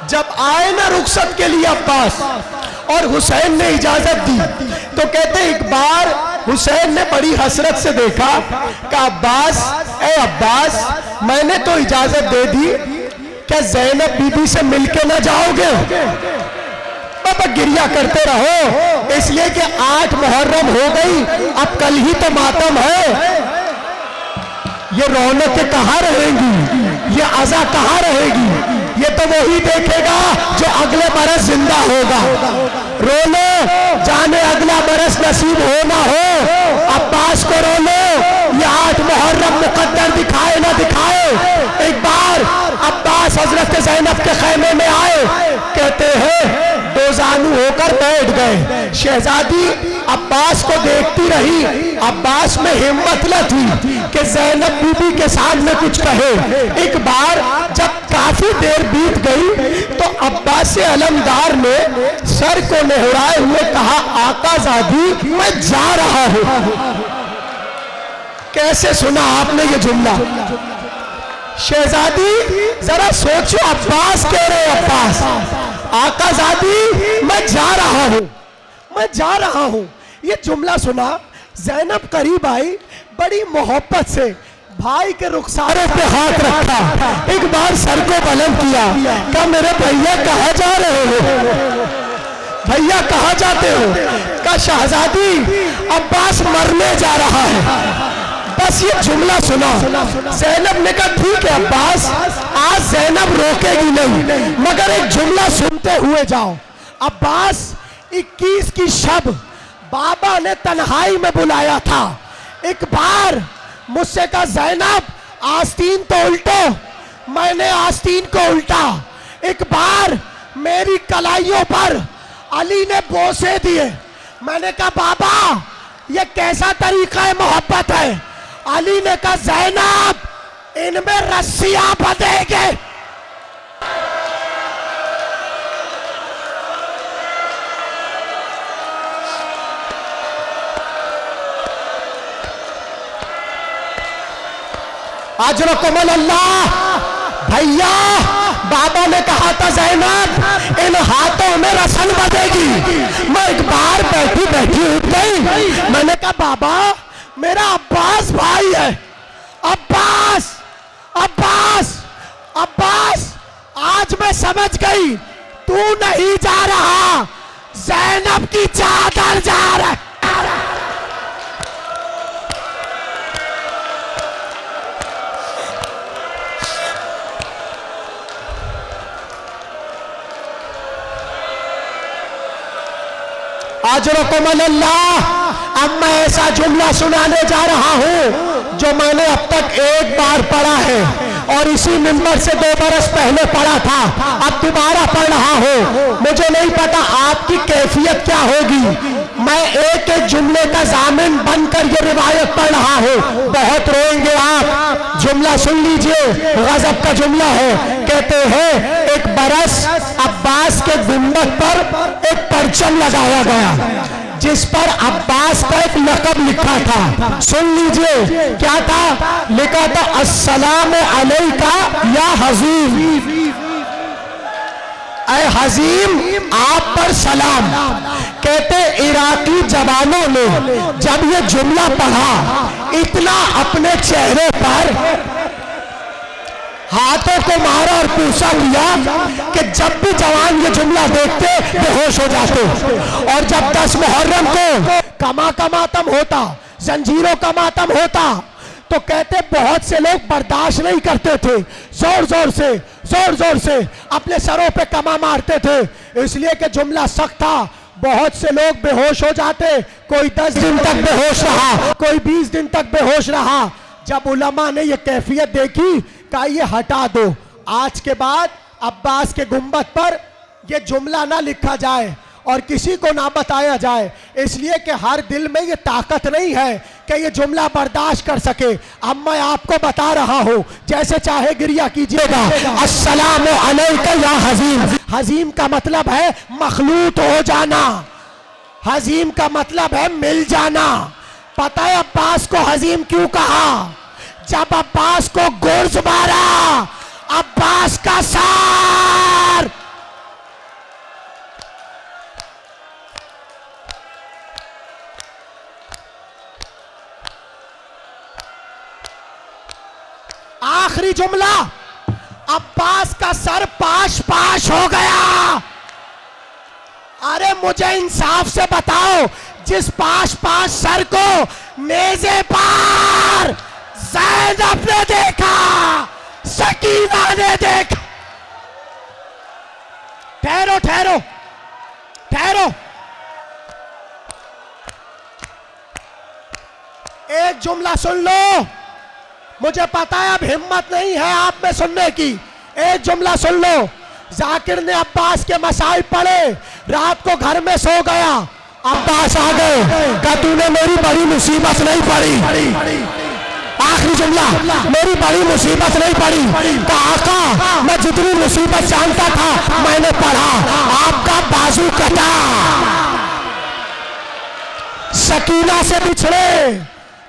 जब आए ना रुखसत के लिए अब्बास और हुसैन ने इजाजत दी तो कहते एक बार हुसैन ने बड़ी हसरत से देखा कि अब्बास, ए अब्बास, मैंने तो इजाजत दे दी, क्या ज़ैनब बीबी से मिलके ना जाओगे? बाबा गिरिया करते रहो, इसलिए कि 8 मुहर्रम हो गई, अब कल ही तो मातम है। ये रौनकें कहाँ रहेंगी, ये अज़ा कहाँ रहेगी? ये तो वही देखेगा जो अगले बरस जिंदा होगा। रो लो, जाने अगला बरस नसीब हो ना हो। अब्बास को रो लो, ये 8 मुहर्रम मुकद्दर दिखाए ना दिखाए। एक बार अब्बास हजरत ज़ैनब के खैमे में आए, कहते हैं दोजानू होकर बैठ गए। शहजादी अब्बास को देखती रही, अब्बास में हिम्मत न थी कि ज़ैनब बीबी के सामने कुछ कहे। एक बार जब काफी देर बीत गई तो अब्बास अलमदार ने सर को लहराए हुए कहा, आकाज़ादी मैं जा रहा हूं। कैसे सुना आपने ये जुमला? शहजादी जरा सोचो, अब्बास कह रहे हैं, अब्बास, आकाज़ादी मैं जा रहा हूं, मैं जा रहा हूं। ये जुमला सुना, ज़ैनब करीब आई, बड़ी मोहब्बत से भाई के रुखसारे पे हाथ रखा, एक बार सर को बुलंद किया, कहा मेरे भैया कहाँ जा रहे हो? भैया कहाँ जाते हो? कहा शहजादी अब्बास मरने जा रहा है। बस ये जुमला सुना। ज़ैनब ने कहा ठीक है अब्बास, आज ज़ैनब रोकेगी नहीं, मगर एक जुमला सुनते हुए जाओ। अब्बास 21 की शब बाबा ने तन्हाई में बुलाया था। एक बार मुझसे कहा ज़ैनब आस्तीन तो उल्टो, मैंने आस्तीन को उल्टा। एक बार मेरी कलाइयों पर अली ने बोसे दिए, मैंने कहा बाबा ये कैसा तरीका है मोहब्बत है? अली ने कहा ज़ैनब इनमें रस्सियां बंधेंगे। अजरकुमुल अल्लाह। भैया बाबा ने कहा था ज़ैनब इन हाथों में रसन बंधेगी। मैं एक बार बैठी बैठी उठ गई, मैंने कहा बाबा मेरा अब्बास भाई है। अब्बास अब्बास अब्बास, आज मैं समझ गई तू नहीं जा रहा, ज़ैनब की चादर जा रहा है। अजरकुमुल अल्लाह। अब मैं ऐसा जुमला सुनाने जा रहा हूं जो मैंने अब तक एक बार पढ़ा है और इसी मिंबर से 2 बरस पहले पढ़ा था, अब दोबारा पढ़ रहा हूं। मुझे नहीं पता आपकी कैफियत क्या होगी। मैं एक एक जुमले का जामिन बनकर ये रिवायत पढ़ रहा हूं, बहुत रोएंगे आप। जुमला सुन लीजिए, गजब का जुमला है। कहते हैं एक बरस अब्बास के गुंबद पर एक परचम लगाया गया जिस पर अब्बास का एक लक़ब लिखा था। सुन लीजिए क्या था, लिखा था अस्सलाम अलैका या हज़ीम, ऐ हज़ीम आप पर सलाम। कहते इराकी जवानों ने जब ये जुमला पढ़ा इतना अपने चेहरे पर हाथों को मारा और पूछा किया कि जब भी जवान ये जुमला देखते बेहोश हो जाते। और जब 10 मुहर्रम को कमा का मातम होता, जंजीरों का मातम होता, तो कहते बहुत से लोग बर्दाश्त नहीं करते थे, जोर जोर से अपने सरों पे कमा मारते थे, इसलिए कि जुमला सख्त था। बहुत से लोग बेहोश हो जाते, कोई 10 दिन तक बेहोश रहा, कोई 20 दिन तक बेहोश रहा। जब उलमा ने ये कैफियत देखी, कहा ये हटा दो, आज के बाद अब्बास के गुंबद पर ये जुमला ना लिखा जाए। और किसी को ना बताया जाए, इसलिए कि हर दिल में ये ताकत नहीं है कि ये जुमला बर्दाश्त कर सके। अब मैं आपको बता रहा हूँ, जैसे चाहे गिरिया कीजिएगा। अस्सलामु अलैका या हजीम। हजीम का मतलब है मखलूत हो जाना, हजीम का मतलब है मिल जाना। पता है अब्बास को हजीम क्यों कहा? जब अब्बास को गुर्ज मारा, अब्बास का सार आखिरी जुमला, अब्बास का सर पाश पाश हो गया। अरे मुझे इंसाफ से बताओ, जिस पाश पाश सर को नेज़े पार ज़ैनब ने देखा, सकीना ने देखा। ठहरो ठहरो ठहरो, एक जुमला सुन लो। मुझे पता है अब हिम्मत नहीं है आप में सुनने की। एक जुमला सुन लो। जाकिर ने अब्बास के मसाइल पढ़े, रात को घर में सो गया। अब्बास आ गए, कहा तूने मेरी बड़ी मुसीबत नहीं पड़ी। आखिरी जुमला, मेरी बड़ी मुसीबत नहीं पड़ी। कहा आका मैं जितनी मुसीबत जानता था मैंने पढ़ा, आपका बाजू कटा, सकीना से बिछड़े,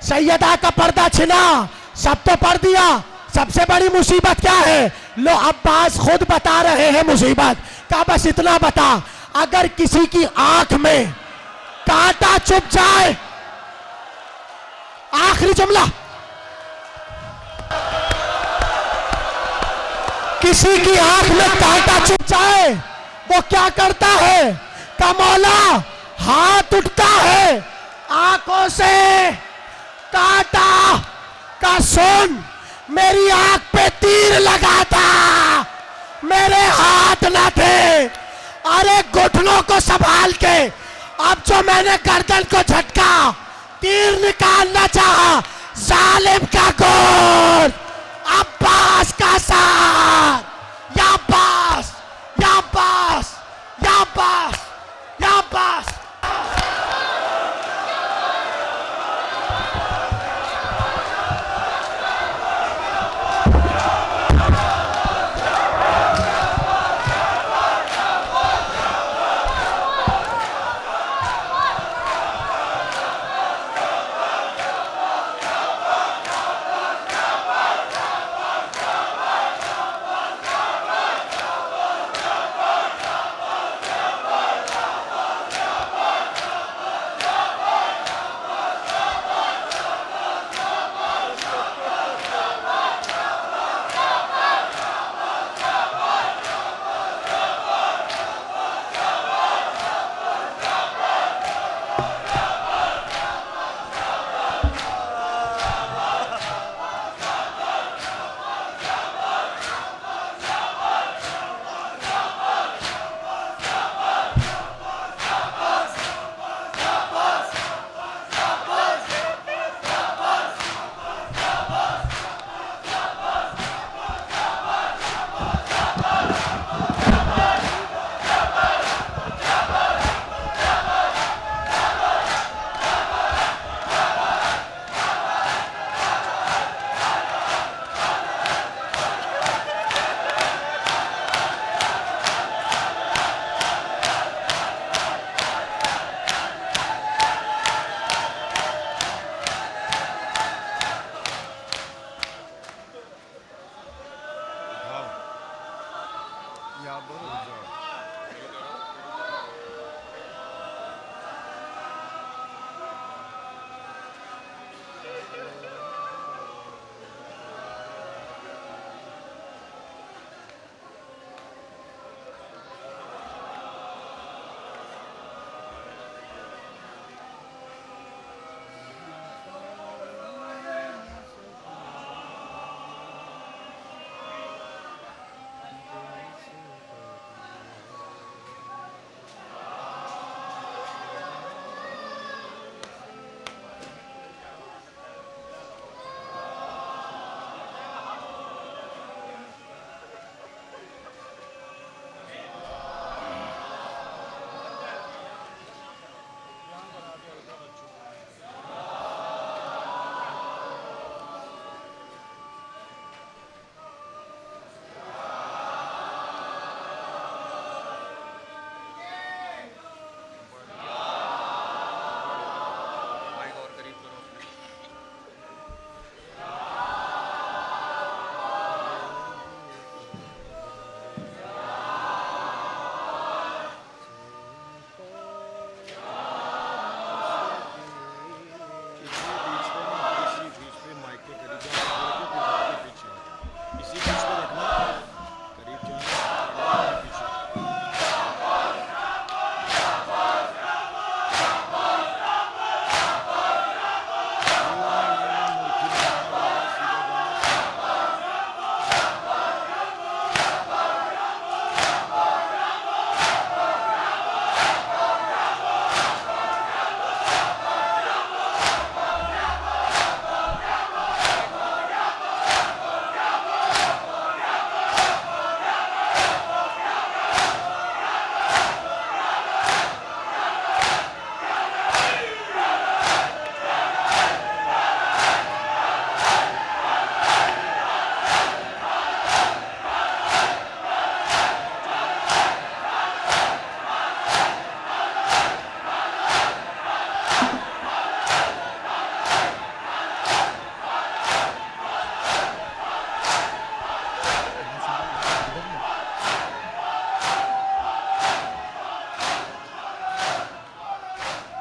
सैयदा का पर्दा छिना, सब तो पढ़ दिया। सबसे बड़ी मुसीबत क्या है? लो अब्बास खुद बता रहे हैं मुसीबत। कहा बस इतना बता, अगर किसी की आंख में कांटा चुभ जाए, आखिरी जुमला, किसी की आंख में कांटा चुभ जाए वो क्या करता है? का मौला हाथ उठता है, आंखों से कांटा का सुन मेरी आंख पे तीर लगा था, मेरे हाथ न थे। अरे घुटनों को संभाल के, अब जो मैंने गर्दन को झटका, तीर निकालना चाहा, जालिम का गोर, अब्बास का सार, या अब्बास, या अब्बास, या अब्बास, या अब्बास।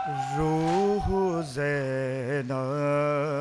रूह ज़े